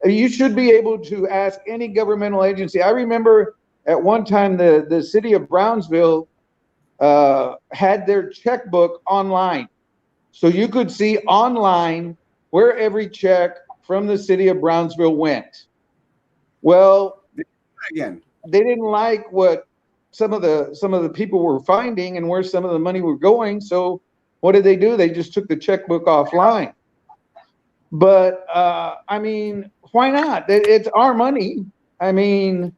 you should be able to ask any governmental agency. I remember at one time the city of Brownsville had their checkbook online. So you could see online where every check from the city of Brownsville went. Well, again, they didn't like what some of the people were finding and where some of the money were going. So what did they do? They just took the checkbook offline. But I mean, why not? It's our money. I mean,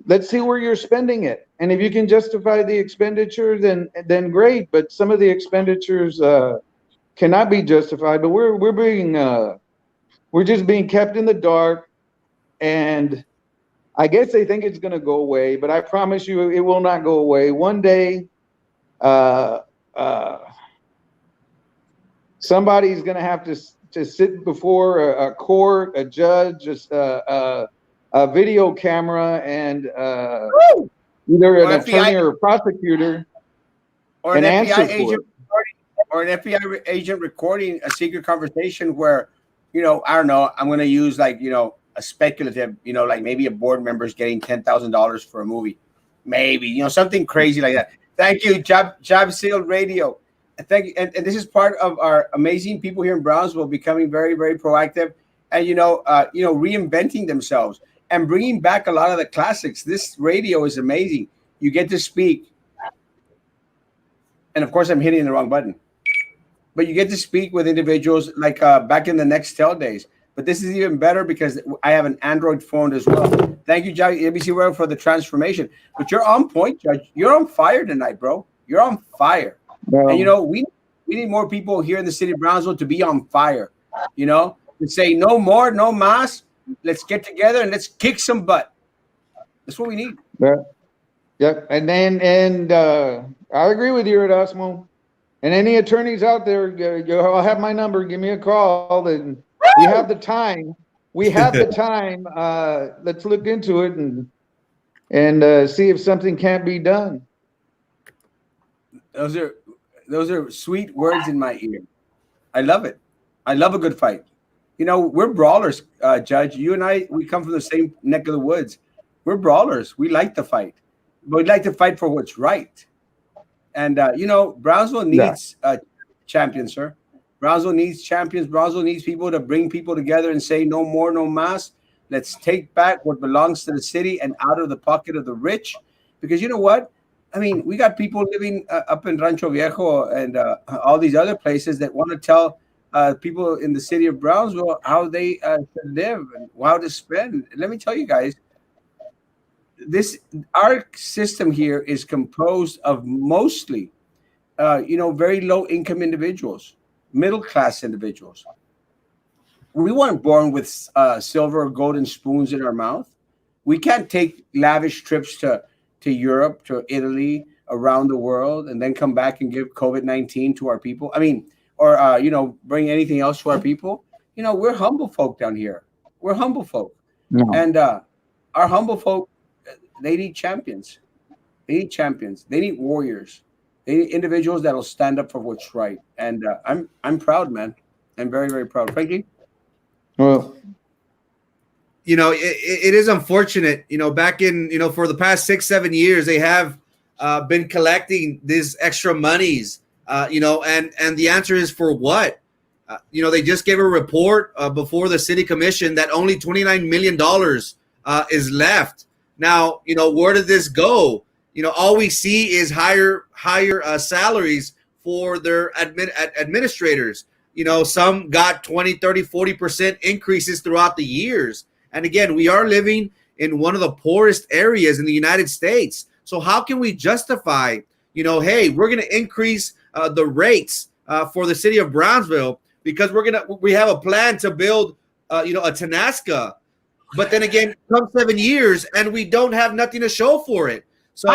let's see where you're spending it. And if you can justify the expenditure, then great. But some of the expenditures cannot be justified. But we're just being kept in the dark. And I guess they think it's going to go away, but I promise you it will not go away. One day, somebody's going to have to sit before a court, a judge, a video camera, and either an attorney or a prosecutor, or an and FBI answer for agent, or an FBI agent recording a secret conversation where, I don't know, I'm going to use a speculative, like maybe a board member is getting $10,000 for a movie, maybe, something crazy like that. Thank you, Job Seal Radio. Thank you, and this is part of our amazing people here in Brownsville becoming very, very proactive, and reinventing themselves and bringing back a lot of the classics. This radio is amazing. You get to speak, and of course, I'm hitting the wrong button, but you get to speak with individuals like back in the Nextel days. But this is even better because I have an Android phone as well. Thank you, Judge ABC World, for the transformation. But you're on point, Judge. You're on fire tonight, bro. You're on fire. And we need more people here in the city of Brownsville to be on fire. To say no more, no mas. Let's get together and let's kick some butt. That's what we need. Yeah. And I agree with you, Erasmo. And any attorneys out there, I'll have my number. Give me a call. And we have the time. Let's look into it and see if something can't be done. Those are sweet words in my ear. I love it. I love a good fight. We're brawlers, Judge. You and I, we come from the same neck of the woods. We're brawlers. We like to fight. But we'd like to fight for what's right. And, Brownsville needs champions, sir. Brownsville needs champions. Brownsville needs people to bring people together and say no more, no mas. Let's take back what belongs to the city and out of the pocket of the rich. Because you know what? I mean, we got people living up in Rancho Viejo and all these other places that want to tell people in the city of Brownsville how they should live and how to spend. Let me tell you guys, our system here is composed of mostly, very low income individuals, middle class individuals. We weren't born with silver or golden spoons in our mouth. We can't take lavish trips to Europe, to Italy, around the world, and then come back and give COVID-19 to our people. I mean, or bring anything else to our people. We're humble folk down here. We're humble folk, and our humble folk, they need champions. They need champions. They need warriors. They need individuals that'll stand up for what's right. And I'm proud, man. I'm very, very proud. Frankie. Well, it is unfortunate, back in, for the past 6-7 years, they have been collecting these extra monies, and the answer is for what? They just gave a report before the city commission that only $29 million is left. Now, where did this go? All we see is higher salaries for their administrators. Some got 20, 30, 40% increases throughout the years. And again, we are living in one of the poorest areas in the United States. So how can we justify, hey, we're going to increase the rates for the city of Brownsville because we have a plan to build, a Tenasca. But then again, come 7 years and we don't have nothing to show for it. So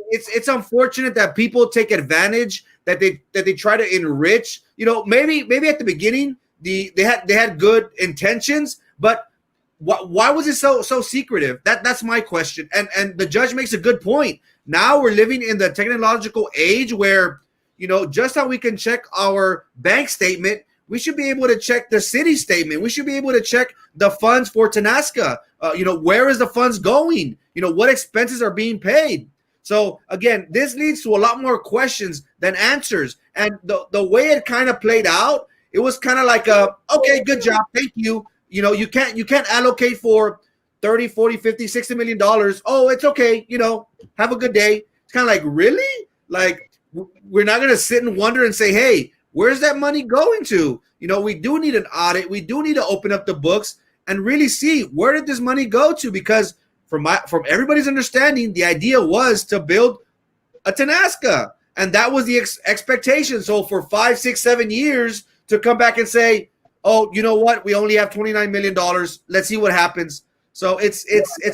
it's unfortunate that people take advantage, that they try to enrich. Maybe at the beginning they had good intentions, but why was it so secretive? That's my question. And the judge makes a good point. Now we're living in the technological age where, just how we can check our bank statement, we should be able to check the city statement. We should be able to check the funds for Tenasca. Where is the funds going? What expenses are being paid? So again, this leads to a lot more questions than answers. And the way it kind of played out, it was kind of like okay, good job, thank you. You can't allocate for 30, 40, 50, 60 million dollars. Oh, it's okay. Have a good day. It's kind of like, really? Like, we're not going to sit and wonder and say, hey, where's that money going to? We do need an audit. We do need to open up the books and really see, where did this money go to? Because from everybody's understanding, the idea was to build a Tenasca. And that was the expectation. So for 5, 6, 7 years to come back and say, oh, you know what? We only have $29 million. Let's see what happens. So it's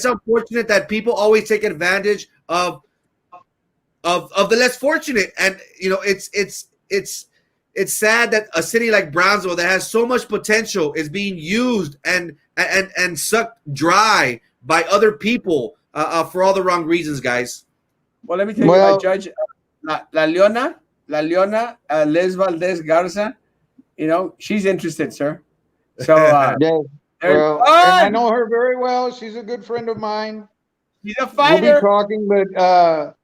unfortunate that people always take advantage of the less fortunate. And it's sad that a city like Brownsville that has so much potential is being used and sucked dry by other people for all the wrong reasons, guys. Well, let me tell you, Judge, La Leona, Les Valdez Garza, she's interested, sir. So, and I know her very well. She's a good friend of mine. She's a fighter. We'll be talking, but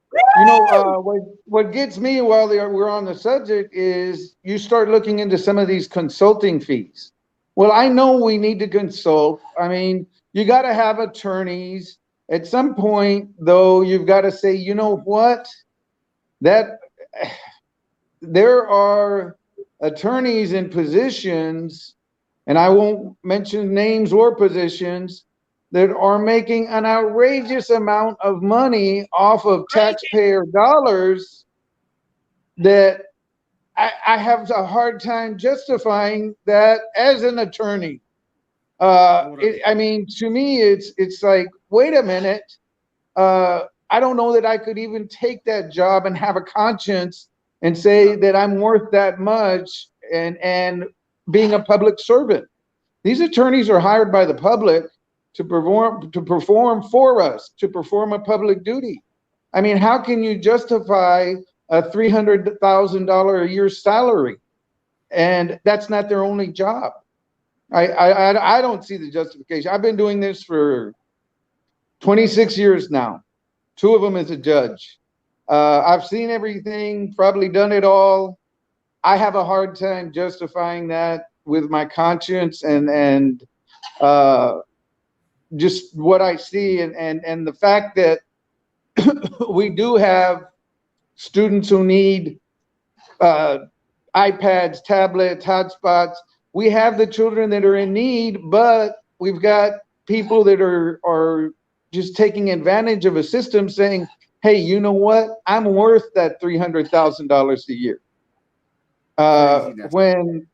what gets me while we're on the subject is you start looking into some of these consulting fees. Well, I know we need to consult. I mean, you got to have attorneys. At some point, though, you've got to say, you know what? That there are attorneys in positions, and I won't mention names or positions, that are making an outrageous amount of money off of taxpayer dollars that I have a hard time justifying that as an attorney. I mean, to me, it's like, wait a minute. I don't know that I could even take that job and have a conscience and say that I'm worth that much and being a public servant. These attorneys are hired by the public to perform for us, to perform a public duty. I mean, how can you justify a $300,000 a year salary? And that's not their only job. I don't see the justification. I've been doing this for 26 years now. 2 of them as a judge. I've seen everything, probably done it all. I have a hard time justifying that with my conscience and just what I see and the fact that we do have students who need iPads, tablets, hotspots. We have the children that are in need, but we've got people that are just taking advantage of a system saying, hey, you know what? I'm worth that $300,000 a year. When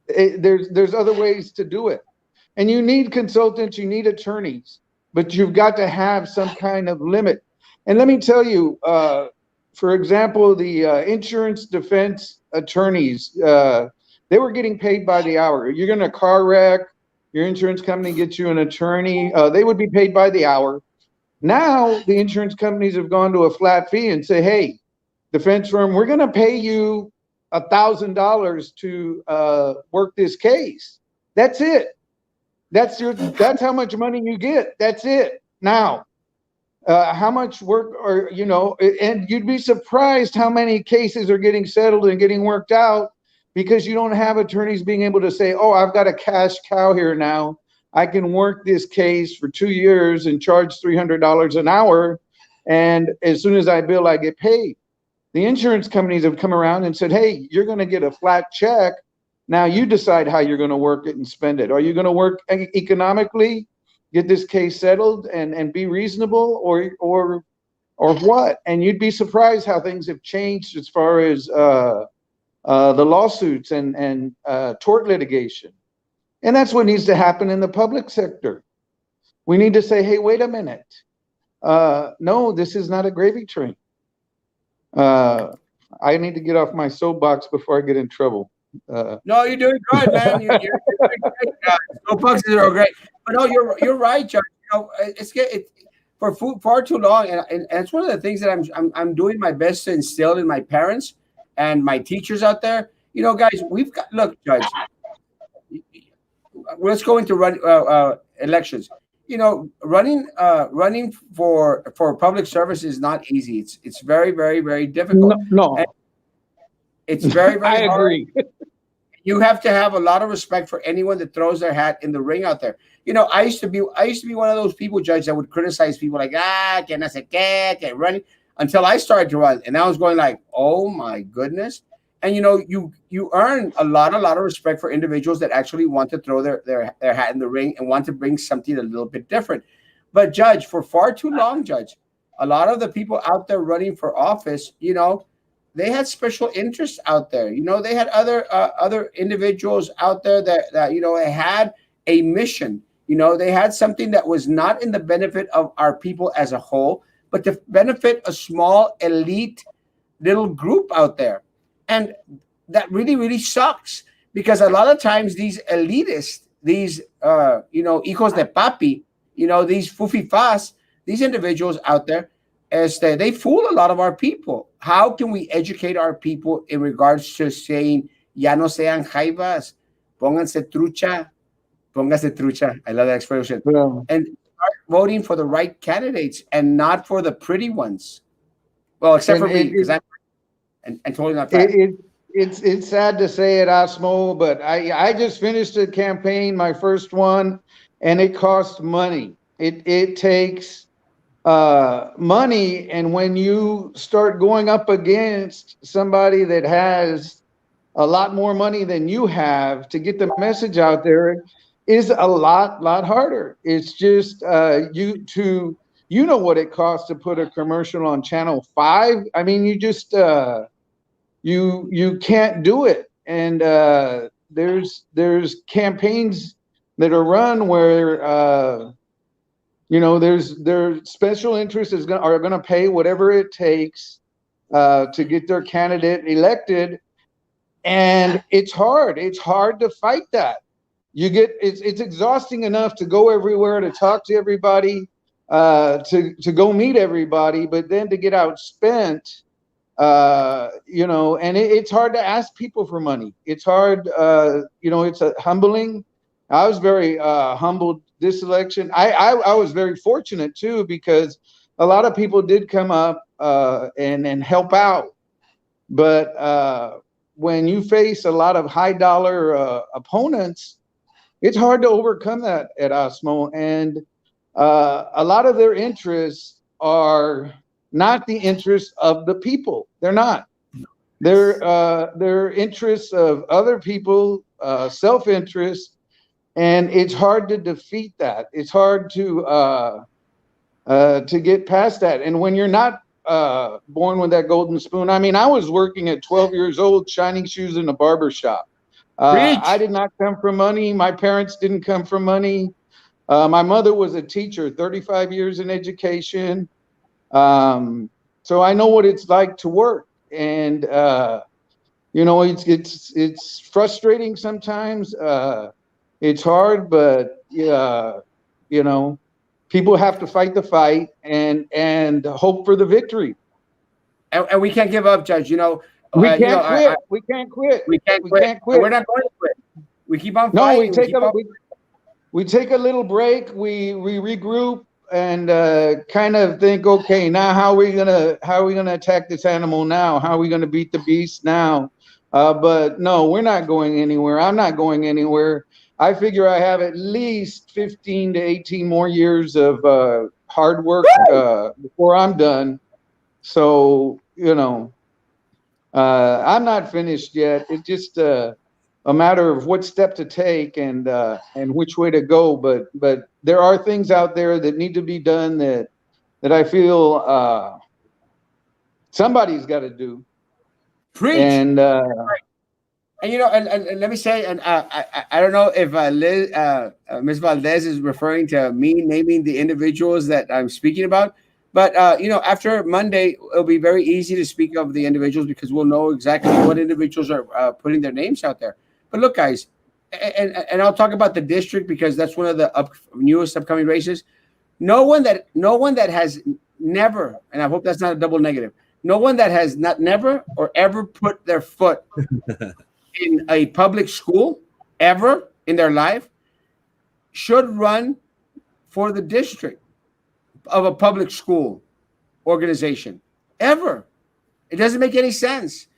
there's other ways to do it. And you need consultants, you need attorneys, but you've got to have some kind of limit. And let me tell you, for example, the insurance defense attorneys, they were getting paid by the hour. You're in a car wreck, your insurance company gets you an attorney, they would be paid by the hour. Now the insurance companies have gone to a flat fee and say, hey, defense firm, we're going to pay you $1,000 to work this case. That's it. That's how much money you get. That's it. Now, how much work and you'd be surprised how many cases are getting settled and getting worked out because you don't have attorneys being able to say, oh, I've got a cash cow here now. I can work this case for 2 years and charge $300 an hour. And as soon as I bill, I get paid. The insurance companies have come around and said, hey, you're going to get a flat check. Now you decide how you're going to work it and spend it. Are you going to work economically, get this case settled and be reasonable or what? And you'd be surprised how things have changed as far as the lawsuits and tort litigation. And that's what needs to happen in the public sector. We need to say, hey, wait a minute. No, this is not a gravy train. I need to get off my soapbox before I get in trouble. No, you're doing good, man. You're doing great. Soapboxes are great, but no, you're right, John. It's for far too long, and it's one of the things that I'm doing my best to instill in my parents and my teachers out there. Guys, we've got look, Judge. Let's go into elections. Running for public service is not easy. It's very, very, very difficult. No. And it's very, very I hard. agree. you have to have a lot of respect for anyone that throws their hat in the ring out there. I used to be one of those people, Judge, that would criticize people like, que no sé qué, que running, until I started to run. And I was going like, oh my goodness. And you earn a lot of respect for individuals that actually want to throw their hat in the ring and want to bring something a little bit different. But Judge, for far too long, Judge, a lot of the people out there running for office, they had special interests out there. They had other individuals out there that had a mission. They had something that was not in the benefit of our people as a whole, but to benefit a small elite little group out there. And that really, really sucks, because a lot of times these elitists, these hijos de papi, these fufifas, these individuals out there, they fool a lot of our people. How can we educate our people in regards to saying, ya no sean jaivas, pónganse trucha, I love that expression. Yeah. And start voting for the right candidates and not for the pretty ones. Well, except for me, because I'm totally not fat. It's sad to say it, Erasmo, but I just finished a campaign, my first one, and it costs money. It takes money, and when you start going up against somebody that has a lot more money than you have to get the message out there, is a lot harder. It's just you know what it costs to put a commercial on Channel 5. I mean, you just you can't do it. And there's campaigns that are run where their special interests are going to pay whatever it takes to get their candidate elected, and it's hard to fight that. It's exhausting enough to go everywhere, to talk to everybody, to go meet everybody, but then to get outspent, and it's hard to ask people for money. It's hard, it's humbling. I was very humbled this election. I was very fortunate too, because a lot of people did come up and help out, but when you face a lot of high dollar opponents, it's hard to overcome that at Erasmo. And a lot of their interests are not the interests of the people. They're not. They're interests of other people, self-interest, and it's hard to defeat that. It's hard to get past that. And when you're not born with that golden spoon, I mean, I was working at 12 years old, shining shoes in a barber shop. I did not come from money. My parents didn't come from money. My mother was a teacher, 35 years in education. So I know what it's like to work, and it's frustrating sometimes. It's hard, but people have to fight the fight and hope for the victory. And we can't give up, Judge. We can't quit. We can't quit. We can't quit. We're not going to quit. We keep on fighting. No, we take a little break. We regroup and kind of think, okay, now how are we gonna attack this animal now? How are we gonna beat the beast now? But no, we're not going anywhere. I'm not going anywhere. I figure I have at least 15 to 18 more years of hard work before I'm done. So, I'm not finished yet. It's just a matter of what step to take and which way to go. But there are things out there that need to be done that I feel somebody's got to do. Preach. And and let me say, and I don't know if Ms. Valdez is referring to me naming the individuals that I'm speaking about, but after Monday, it'll be very easy to speak of the individuals because we'll know exactly what individuals are putting their names out there. But look, guys, and I'll talk about the district because that's one of the newest upcoming races. No one that has never, and I hope that's not a double negative. No one that has never or ever put their foot in a public school ever in their life should run for the district of a public school organization ever. It doesn't make any sense.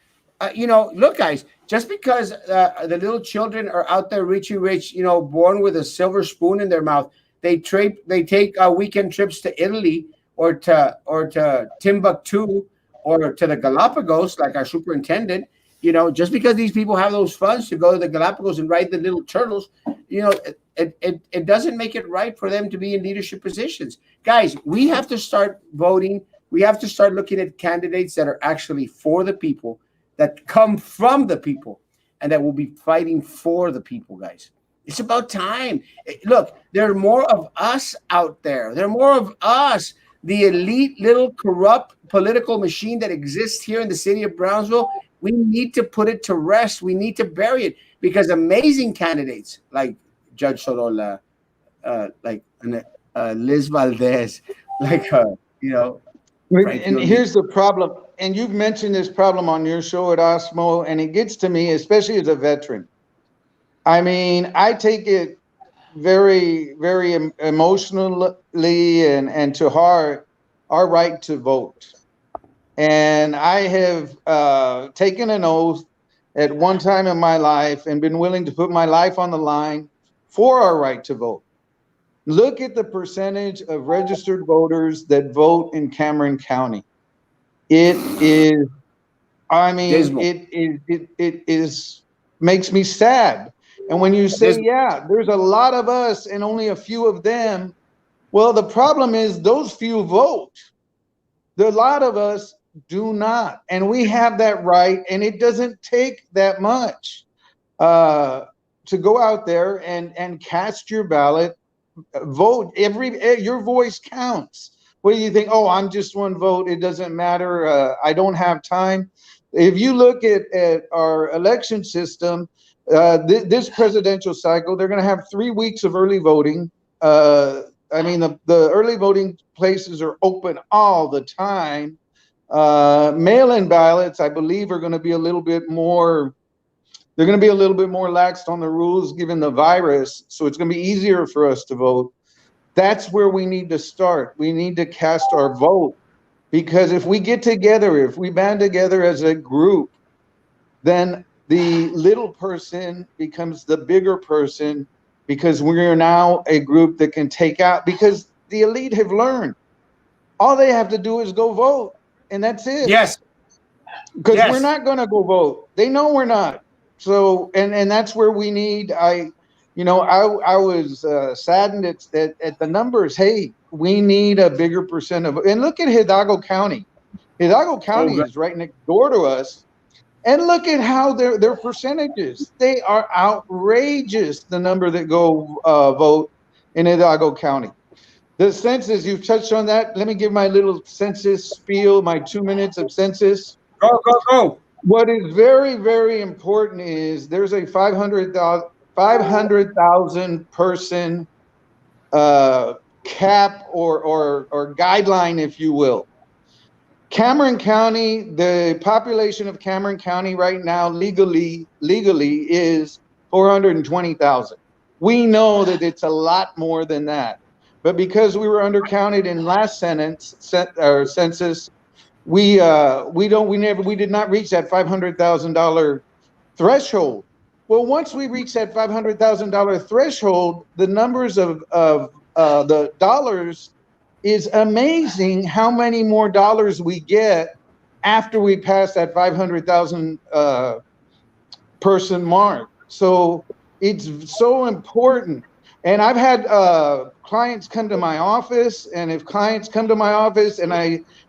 look, guys, just because the little children are out there richy rich, born with a silver spoon in their mouth, they take weekend trips to Italy or to Timbuktu or to the Galapagos, like our superintendent. Just because these people have those funds to go to the Galapagos and ride the little turtles, it doesn't make it right for them to be in leadership positions. Guys, we have to start voting. We have to start looking at candidates that are actually for the people, that come from the people, and that will be fighting for the people, guys. It's about time. Look, there are more of us out there. There are more of us, the elite little corrupt political machine that exists here in the city of Brownsville. We need to put it to rest. We need to bury it, because amazing candidates like Judge Sorola, like Liz Valdez, like And here's the problem, and you've mentioned this problem on your show at Erasmo, and it gets to me, especially as a veteran. I mean, I take it very, very emotionally and to heart our right to vote. And I have taken an oath at one time in my life and been willing to put my life on the line for our right to vote. Look at the percentage of registered voters that vote in Cameron County. It is, I mean, dismal. it is makes me sad. And when you say, yeah, there's a lot of us and only a few of them, well, the problem is those few vote. The lot of us do not, and we have that right, and it doesn't take that much to go out there and cast your ballot. Vote. Your voice counts. What do you think? Oh, I'm just one vote, it doesn't matter, I don't have time. If you look at our election system, this presidential cycle, they're going to have 3 weeks of early voting. I mean, the early voting places are open all the time. Mail-in ballots, I believe, are going to be a little bit more. They're going to be a little bit more laxed on the rules given the virus, so it's going to be easier for us to vote. That's where we need to start. We need to cast our vote, because if we get together, if we band together as a group, then the little person becomes the bigger person, because we're now a group that can take out, because the elite have learned all they have to do is go vote, and that's it. Yes. Because we're not going to go vote. They know we're not. So, and that's where we need, I was saddened at the numbers. Hey, we need a bigger percent of, and look at Hidalgo County. Hidalgo County is right next door to us. And look at how their percentages. They are outrageous, the number that go vote in Hidalgo County. The census, you've touched on that. Let me give my little census spiel, my 2 minutes of census. Go. What is very, very important is there's a 500,000 person cap or guideline, if you will. Cameron County, the population of Cameron County right now legally is 420,000. We know that it's a lot more than that, but because we were undercounted in last census, we did not reach that $500,000 threshold. Well, once we reach that $500,000 threshold, the numbers of the dollars is amazing. How many more dollars we get after we pass that 500,000 person mark. So it's so important. And I've had clients come to my office, and if clients come to my office and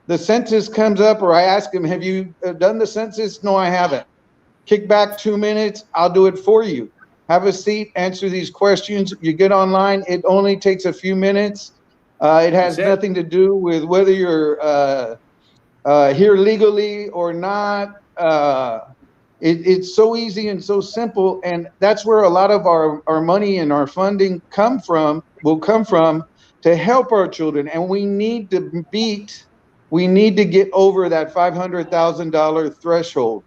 the census comes up, or I ask them, have you done the census? No, I haven't. Kick back 2 minutes, I'll do it for you. Have a seat, answer these questions. You get online, it only takes a few minutes. It has nothing to do with whether you're here legally or not. It's so easy and so simple, and that's where a lot of our money and our funding will come from to help our children. And we need to get over that $500,000 threshold.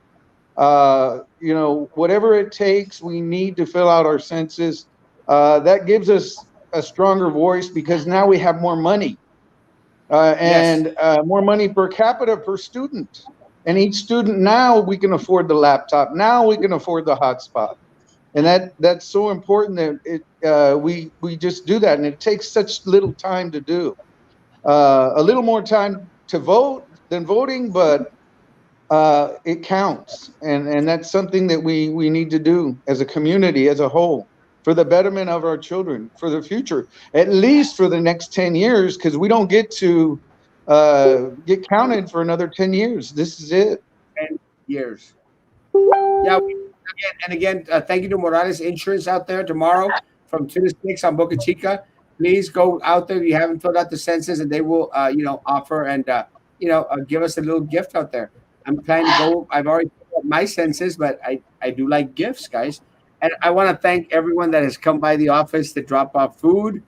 Whatever it takes, we need to fill out our census. That gives us a stronger voice, because now we have more money and more money per capita per student. And each student, now we can afford the laptop. Now we can afford the hotspot. And that's so important that we just do that. And it takes such little time to do. A little more time to vote than voting, but it counts. And that's something that we need to do as a community, as a whole, for the betterment of our children, for the future, at least for the next 10 years, because we don't get to get counted for another 10 years. This is it. 10 years. Yeah. Again, thank you to Morales Insurance out there tomorrow from 2 to 6 on Boca Chica. Please go out there if you haven't filled out the census, and they will, offer and, give us a little gift out there. I'm planning to go. I've already filled out my census, but I do like gifts, guys. And I want to thank everyone that has come by the office to drop off food,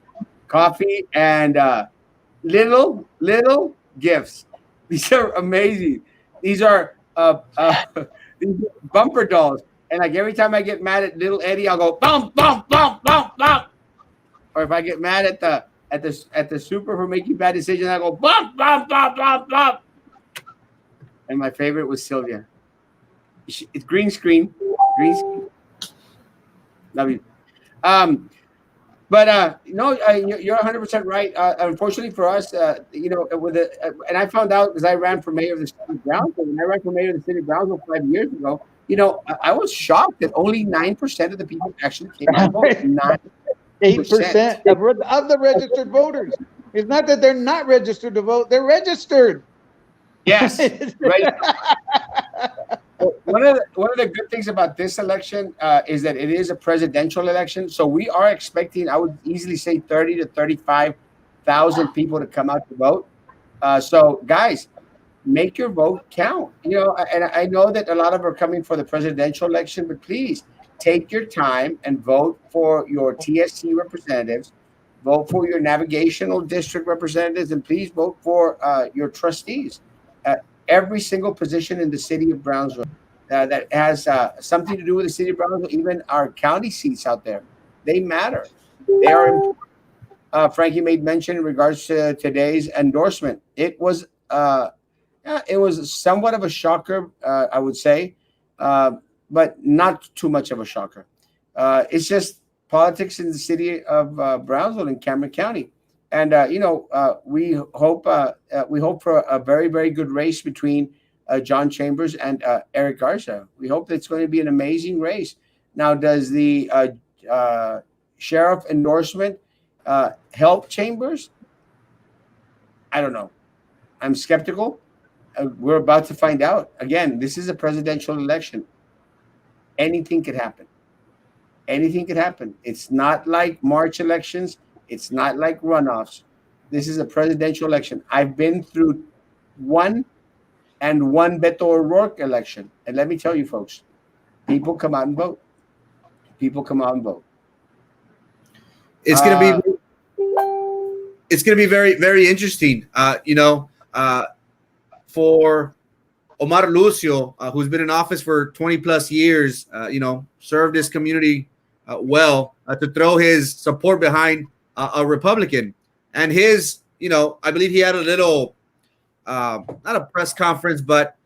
coffee, and little gifts. These are amazing. These are these are bumper dolls. And like every time I get mad at little Eddie, I'll go bump, bump, bump, bump, bump. Or if I get mad at the super for making bad decisions, I go bump, bump, bump, bump, bump. And my favorite was Sylvia. It's green screen. Love you. But no, you're 100% right. Unfortunately for us, and I found out because I ran for mayor of the city of Brownsville. When I ran for mayor of the city of Brownsville 5 years ago, I was shocked that only 9% of the people actually came out and voted. 8% of the registered voters. It's not that they're not registered to vote; they're registered. Yes, right. One of the good things about this election is that it is a presidential election. So we are expecting, I would easily say, 30 to 35,000 people to come out to vote. So guys, make your vote count. And I know that a lot of them are coming for the presidential election, but please take your time and vote for your TSC representatives, vote for your navigational district representatives, and please vote for your trustees. Every single position in the city of Brownsville that has something to do with the city of Brownsville, even our county seats out there, they matter. They are important. Frankie made mention in regards to today's endorsement. It was somewhat of a shocker, I would say, but not too much of a shocker. It's just politics in the city of Brownsville and Cameron County. And we hope for a very, very good race between John Chambers and Eric Garza. We hope that it's going to be an amazing race. Now, does the sheriff endorsement help Chambers? I don't know. I'm skeptical. We're about to find out. Again, this is a presidential election. Anything could happen. Anything could happen. It's not like March elections. It's not like runoffs. This is a presidential election. I've been through one Beto O'Rourke election. And let me tell you, folks, people come out and vote. People come out and vote. It's going to be very, very interesting. For Omar Lucio, who's been in office for 20 plus years, served his community well, to throw his support behind a Republican. And his, I believe he had a little, not a press conference, but,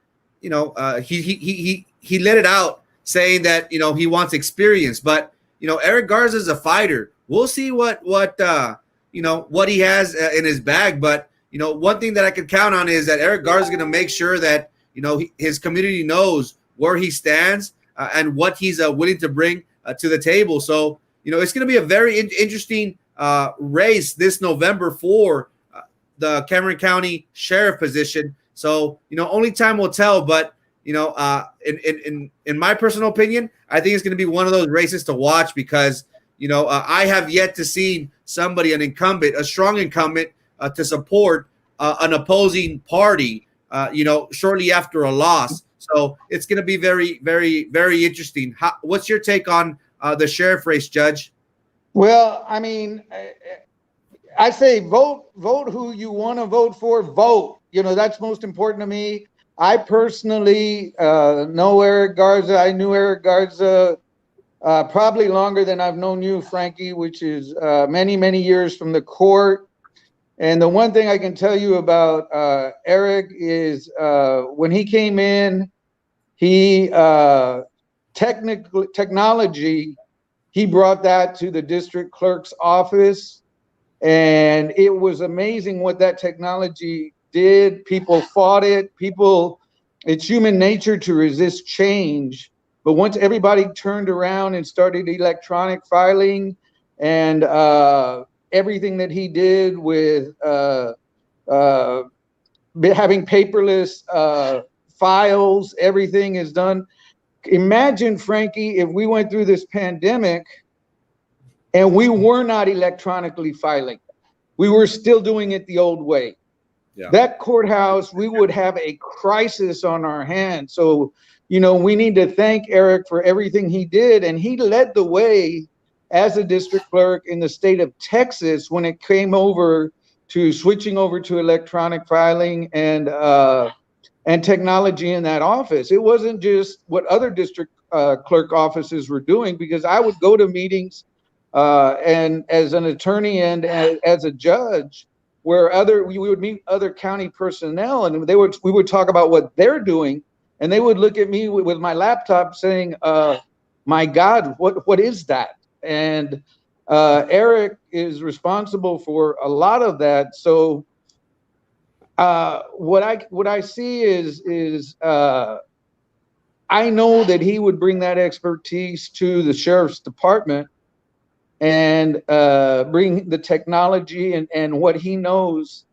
he let it out saying that, he wants experience. But, Eric Garza is a fighter. We'll see what he has in his bag. But, one thing that I can count on is that Eric Garza is going to make sure that, his community knows where he stands and what he's willing to bring to the table. So, it's going to be a very interesting race this November for the Cameron County Sheriff position. So, only time will tell. But, in my personal opinion, I think it's going to be one of those races to watch because, I have yet to see somebody, an incumbent, a strong incumbent, to support an opposing party, shortly after a loss. So it's going to be very, very, very interesting. What's your take on the sheriff race, Judge? Well, I mean, I say vote who you want to vote for. Vote. That's most important to me. I personally know Eric Garza. I knew Eric Garza probably longer than I've known you, Frankie, which is many, many years from the court. And the one thing I can tell you about Eric is when he came in, he technology, he brought that to the district clerk's office, and it was amazing what that technology did. People fought it. It's human nature to resist change. But once everybody turned around and started electronic filing and everything that he did with having paperless files, everything is done. Imagine, Frankie, if we went through this pandemic and we were not electronically filing. We were still doing it the old way. Yeah. That courthouse, we would have a crisis on our hands. So, we need to thank Eric for everything he did. And he led the way as a district clerk in the state of Texas when it came over to switching over to electronic filing and technology in that office. It wasn't just what other district clerk offices were doing, because I would go to meetings and as an attorney and as a judge, where we would meet other county personnel, and we would talk about what they're doing, and they would look at me with my laptop saying, "My God, what is that?" And Eric is responsible for a lot of that. So what I see is I know that he would bring that expertise to the sheriff's department and bring the technology and what he knows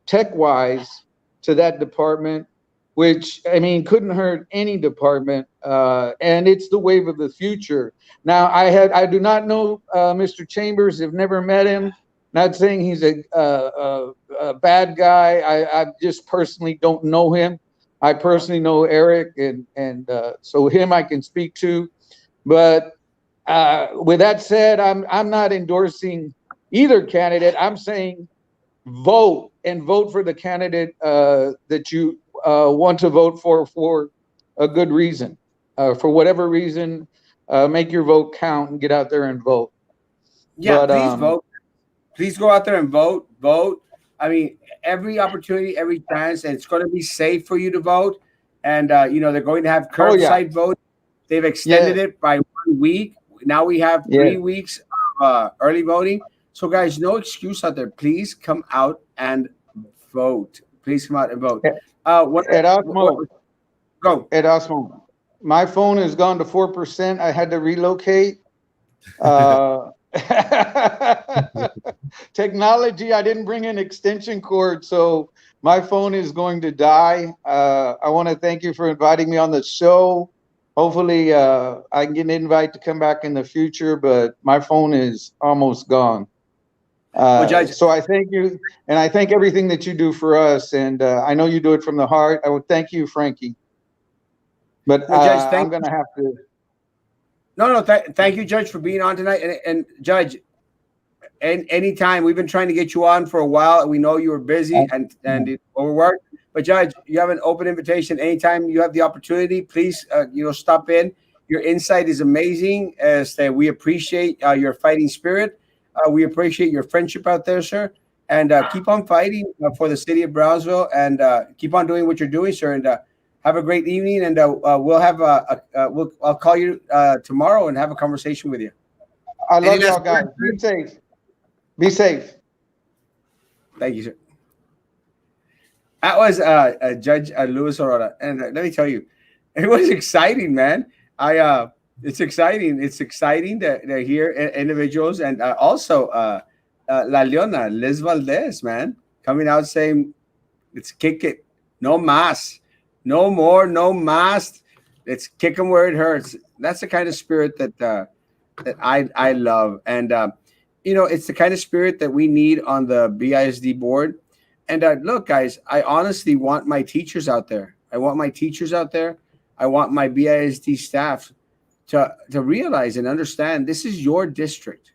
tech-wise to that department, which, couldn't hurt any department. And it's the wave of the future. Now, I do not know Mr. Chambers. I've never met him. Not saying he's a bad guy. I just personally don't know him. I personally know Eric, and so him I can speak to. But with that said, I'm not endorsing either candidate. I'm saying vote for the candidate that you want to vote for a good reason. For whatever reason, make your vote count and get out there and vote. Yeah, please vote. Please go out there and vote. Vote. Every opportunity, every chance, and it's going to be safe for you to vote. And they're going to have curbside vote. They've extended it by 1 week. Now we have 3 weeks of early voting. So, guys, no excuse out there. Please come out and vote. Please come out and vote. Erasmo, my phone has gone to 4%. I had to relocate. Technology, I didn't bring an extension cord, so my phone is going to die. I want to thank you for inviting me on the show. Hopefully I can get an invite to come back in the future, but my phone is almost gone. So I thank you, and I thank everything that you do for us, and I know you do it from the heart. I would thank you, Frankie. But Judge, I'm going to have to. No, thank you, Judge, for being on tonight. And Judge, anytime, we've been trying to get you on for a while. We know you were busy and overworked. But Judge, you have an open invitation. Anytime you have the opportunity, please, stop in. Your insight is amazing. We appreciate your fighting spirit. We appreciate your friendship out there, sir. And keep on fighting for the city of Brownsville, and keep on doing what you're doing, sir. And have a great evening. And we'll have I'll call you tomorrow and have a conversation with you. I love y'all guys. Be safe. Be safe. Thank you, sir. That was Judge Luis Sorola, and let me tell you, it was exciting, man. It's exciting. It's exciting to hear individuals, and also La Leona, Liz Valdez, man, coming out saying, "Let's kick it, no mas, no more, no mas. Let's kick them where it hurts." That's the kind of spirit that I love, and it's the kind of spirit that we need on the BISD board. And look, guys, I honestly want my teachers out there. I want my BISD staff to realize and understand this is your district.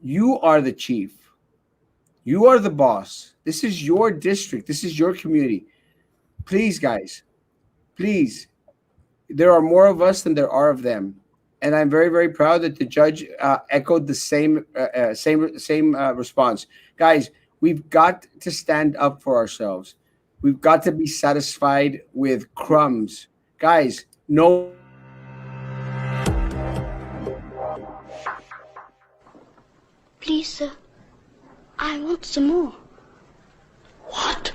You are the chief. You are the boss. This is your district. This is your community. Please, guys, please. There are more of us than there are of them. And I'm very, very proud that the judge echoed the same response. Guys, we've got to stand up for ourselves. We've got to be satisfied with crumbs. Guys, no. Please, sir, I want some more. What?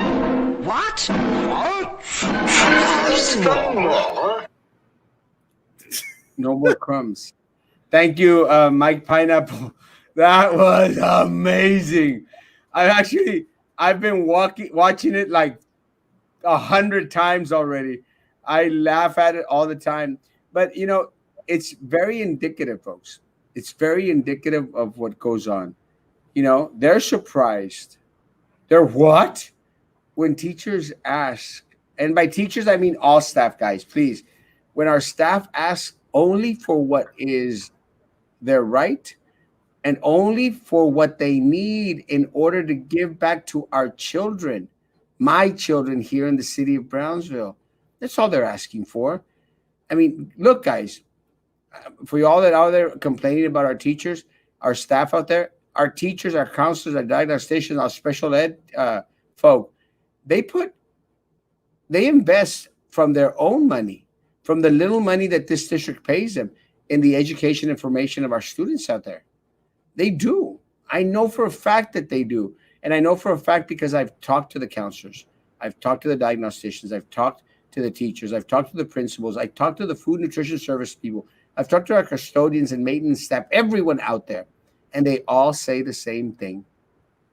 What? Some more? No more crumbs. Thank you, Mike Pineapple. That was amazing. I've been watching it like 100 times already. I laugh at it all the time. But it's very indicative, folks. It's very indicative of what goes on. They're surprised. They're what? When teachers ask, and by teachers I mean all staff, guys, please. When our staff asks only for what is their right and only for what they need in order to give back to our children, my children here in the city of Brownsville. That's all they're asking for. I mean, look, guys, for y'all that out there complaining about our teachers, our staff out there, our teachers, our counselors, our diagnosticians, our special ed folk, they invest from their own money, from the little money that this district pays them in the education and formation of our students out there. They do. I know for a fact that they do. And I know for a fact because I've talked to the counselors. I've talked to the diagnosticians. I've talked to the teachers. I've talked to the principals. I've talked to the food nutrition service people. I've talked to our custodians and maintenance staff, everyone out there. And they all say the same thing.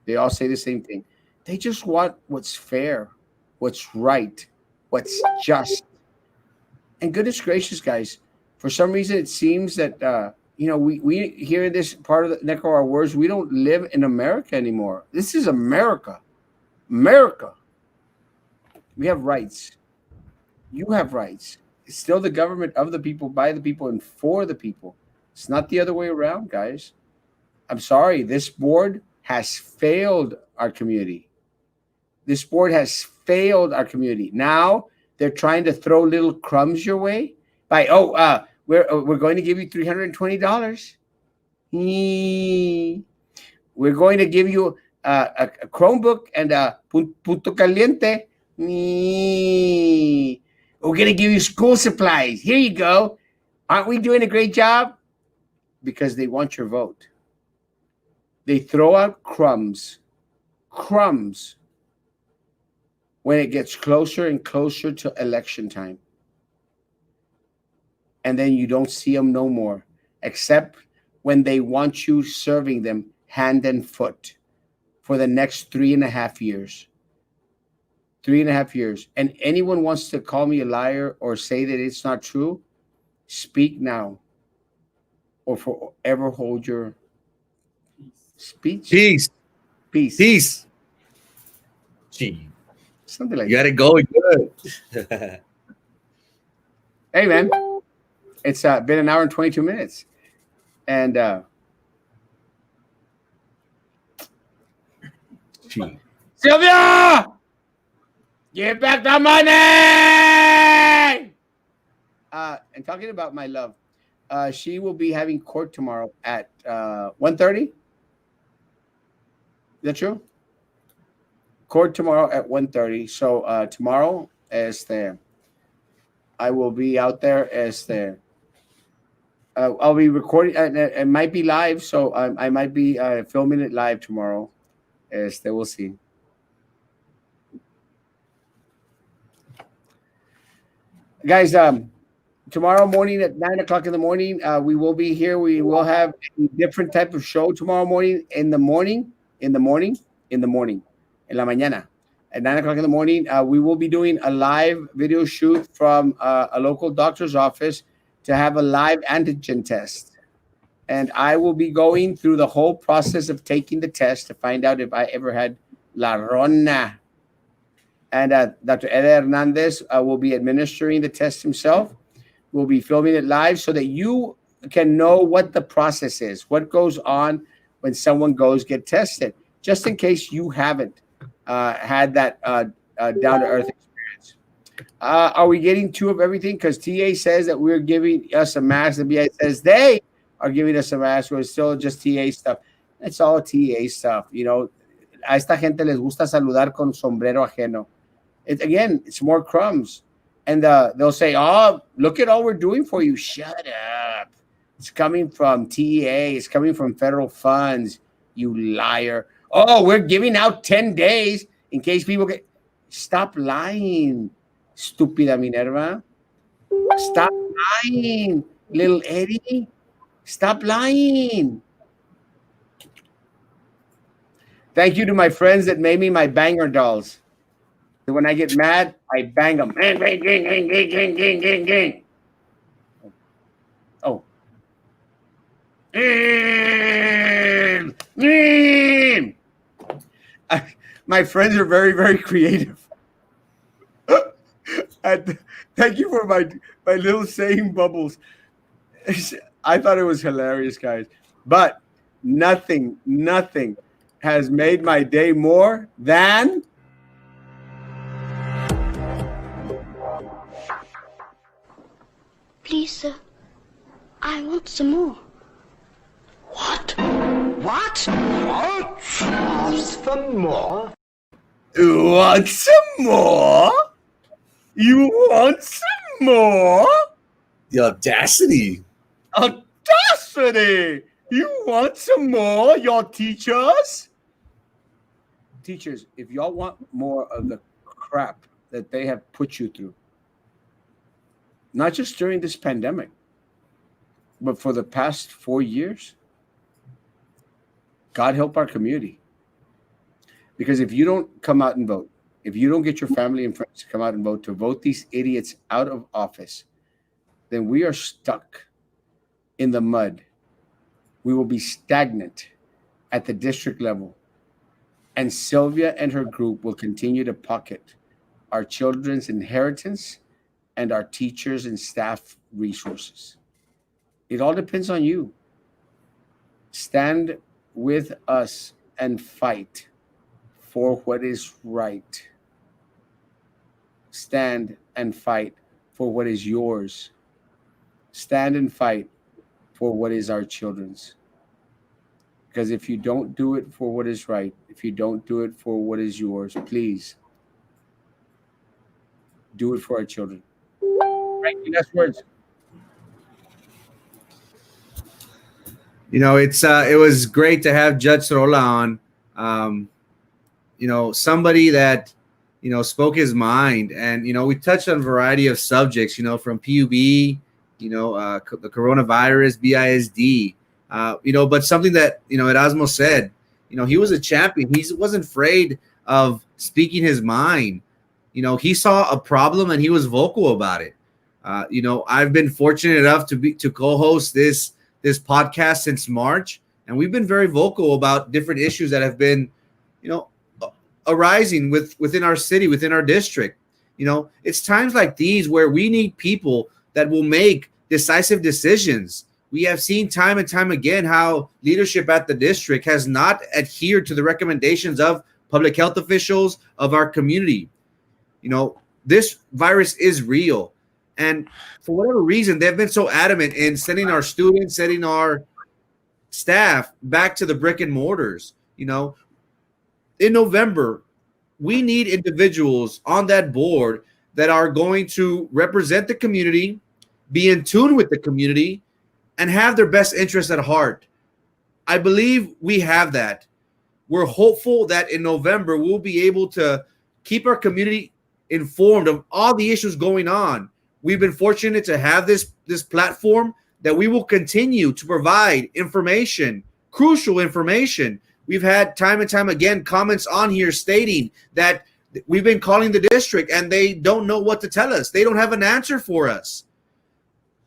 They all say the same thing. They just want what's fair, what's right, what's just. And goodness gracious, guys, for some reason it seems that we here in this part of the neck of our words, we don't live in America anymore. This is America. America. We have rights. You have rights. It's still the government of the people, by the people, and for the people. It's not the other way around, guys. I'm sorry. This board has failed our community. This board has failed our community. Now they're trying to throw little crumbs your way by, we're going to give you $320. We're going to give you a Chromebook and a Punto Caliente. We're going to give you school supplies. Here you go. Aren't we doing a great job? Because they want your vote. They throw out crumbs when it gets closer and closer to election time. And then you don't see them no more, except when they want you serving them hand and foot for the next 3.5 years. 3.5 years. And anyone wants to call me a liar or say that it's not true, speak now or forever hold your speech. Peace. Peace. Peace. Gee, Something like You that. got it going good. Hey, man. It's been an hour and 22 minutes. And gee. Sylvia! Give back the money! And talking about my love, she will be having court tomorrow at 1:30. Is that true? Court tomorrow at 1:30. So tomorrow, I will be out there. I'll be recording. It might be live, so I might be filming it live tomorrow. We'll see. Guys, tomorrow morning at 9:00 in the morning, we will be here. We will have a different type of show tomorrow morning. In la mañana. At 9:00 in the morning, we will be doing a live video shoot from a local doctor's office to have a live antigen test. And I will be going through the whole process of taking the test to find out if I ever had La Rona. And Dr. Eder Hernandez will be administering the test himself. We'll be filming it live so that you can know what the process is, what goes on when someone goes get tested, just in case you haven't had that down-to-earth experience. Are we getting two of everything? Because TA says that we're giving us a mask. The BI says they are giving us a mask. We're still just TA stuff. It's all TA stuff. You know, a esta gente les gusta saludar con sombrero ajeno. Again, it's more crumbs. And they'll say, oh, look at all we're doing for you. Shut up. It's coming from TA. It's coming from federal funds. You liar. Oh, we're giving out 10 days in case people get... Stop lying, estúpida Minerva. Stop lying, little Eddie. Stop lying. Thank you to my friends that made me my banger dolls. When I get mad, I bang them. Gang, gang, gang, gang, gang, gang, gang, gang. Oh. My friends are very, very creative. And thank you for my little saying bubbles. I thought it was hilarious, guys. But nothing has made my day more than... Please, sir, I want some more. What? What? Some more? You want some more? You want some more? The audacity. Audacity! You want some more, y'all teachers? Teachers, if y'all want more of the crap that they have put you through, not just during this pandemic, but for the past 4 years, God help our community. Because if you don't come out and vote, if you don't get your family and friends to come out and vote, to vote these idiots out of office, then we are stuck in the mud. We will be stagnant at the district level. And Sylvia and her group will continue to pocket our children's inheritance and our teachers and staff resources. It all depends on you. Stand with us and fight for what is right. Stand and fight for what is yours. Stand and fight for what is our children's. Because if you don't do it for what is right, if you don't do it for what is yours, please do it for our children. Right, last words. You know, it was great to have Judge Sorola on. You know, somebody that, you know, spoke his mind, and, you know, we touched on a variety of subjects, you know, from PUB, you know, the coronavirus, BISD, you know, but something that, you know, Erasmo said, you know, he was a champion. He wasn't afraid of speaking his mind. You know, he saw a problem and he was vocal about it. You know, I've been fortunate enough to co-host this podcast since March, and we've been very vocal about different issues that have been, you know, arising within our city, within our district. You know, it's times like these where we need people that will make decisive decisions. We have seen time and time again how leadership at the district has not adhered to the recommendations of public health officials, of our community. You know, this virus is real. And for whatever reason, they've been so adamant in sending our students, sending our staff back to the brick and mortars. You know, in November, we need individuals on that board that are going to represent the community, be in tune with the community, and have their best interests at heart. I believe we have that. We're hopeful that in November, we'll be able to keep our community informed of all the issues going on. We've been fortunate to have this platform that we will continue to provide information, crucial information. We've had time and time again comments on here stating that we've been calling the district and they don't know what to tell us. They don't have an answer for us.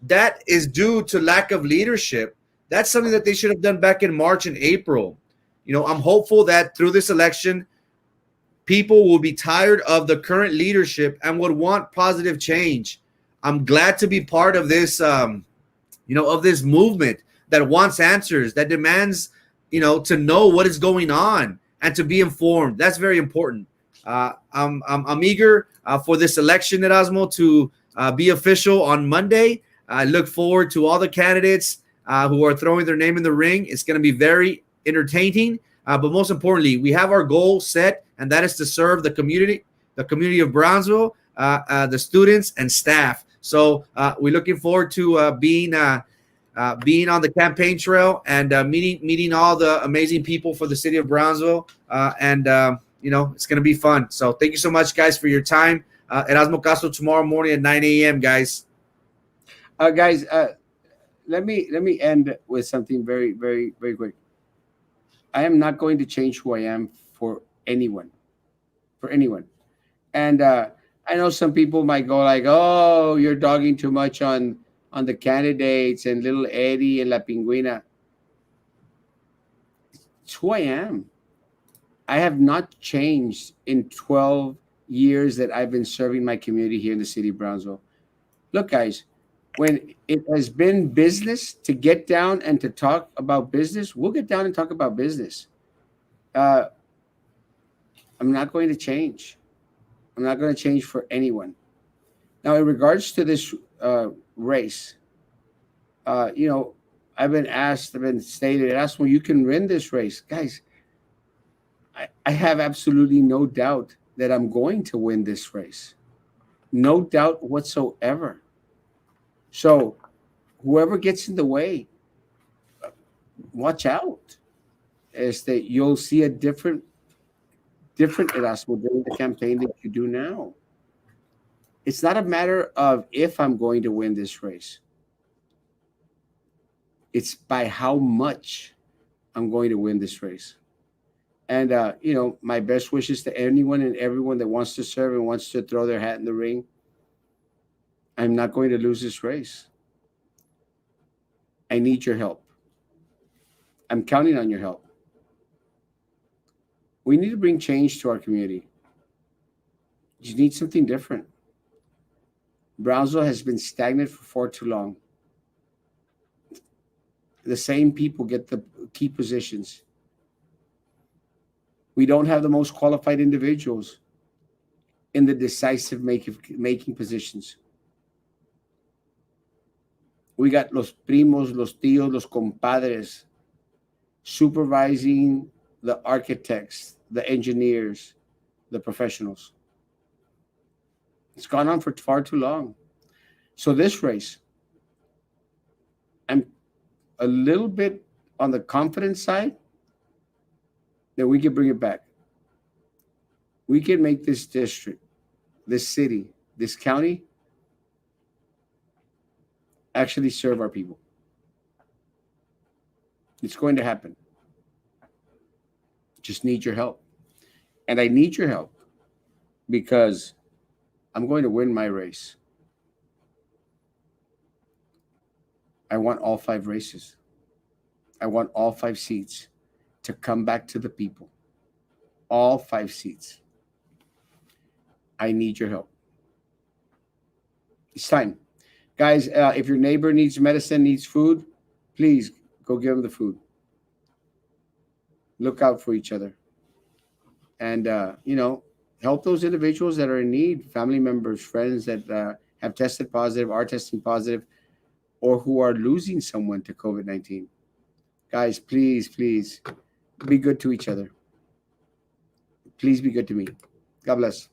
That is due to lack of leadership. That's something that they should have done back in March and April. You know, I'm hopeful that through this election, people will be tired of the current leadership and would want positive change. I'm glad to be part of this, you know, of this movement that wants answers, that demands, you know, to know what is going on and to be informed. That's very important. I'm eager for this election, Erasmo, to be official on Monday. I look forward to all the candidates who are throwing their name in the ring. It's going to be very entertaining. But most importantly, we have our goal set, and that is to serve the community of Brownsville, the students and staff. So we're looking forward to being on the campaign trail and meeting all the amazing people for the city of Brownsville. It's going to be fun. So thank you so much, guys, for your time. Erasmo Castro tomorrow morning at 9 a.m., guys. Guys, let me end with something very, very, very quick. I am not going to change who I am for anyone. And I know some people might go like, "Oh, you're dogging too much on the candidates and little Eddie and La Pingüina." It's who I am. I have not changed in 12 years that I've been serving my community here in the city of Brownsville. Look, guys, when it has been business to get down and to talk about business, we'll get down and talk about business. I'm not going to change. I'm not going to change for anyone. Now, in regards to this race, I've been stated, asked, well, you can win this race. Guys, I have absolutely no doubt that I'm going to win this race. No doubt whatsoever. So whoever gets in the way, watch out. You'll see a different Erasmo during the campaign that you do now. It's not a matter of if I'm going to win this race. It's by how much I'm going to win this race. And my best wishes to anyone and everyone that wants to serve and wants to throw their hat in the ring. I'm not going to lose this race. I need your help. I'm counting on your help. We need to bring change to our community. You need something different. Brownsville has been stagnant for far too long. The same people get the key positions. We don't have the most qualified individuals in the decisive making positions. We got los primos, los tíos, los compadres supervising the architects, the engineers, the professionals. It's gone on for far too long. So this race, I'm a little bit on the confident side that we can bring it back. We can make this district, this city, this county actually serve our people. It's going to happen. Just need your help. And I need your help because I'm going to win my race. I want all 5 races. I want all 5 seats to come back to the people. All 5 seats. I need your help. It's time. Guys, if your neighbor needs medicine, needs food, please go give them the food. Look out for each other. And, help those individuals that are in need, family members, friends that have tested positive, are testing positive, or who are losing someone to COVID-19. Guys, please, please be good to each other. Please be good to me. God bless.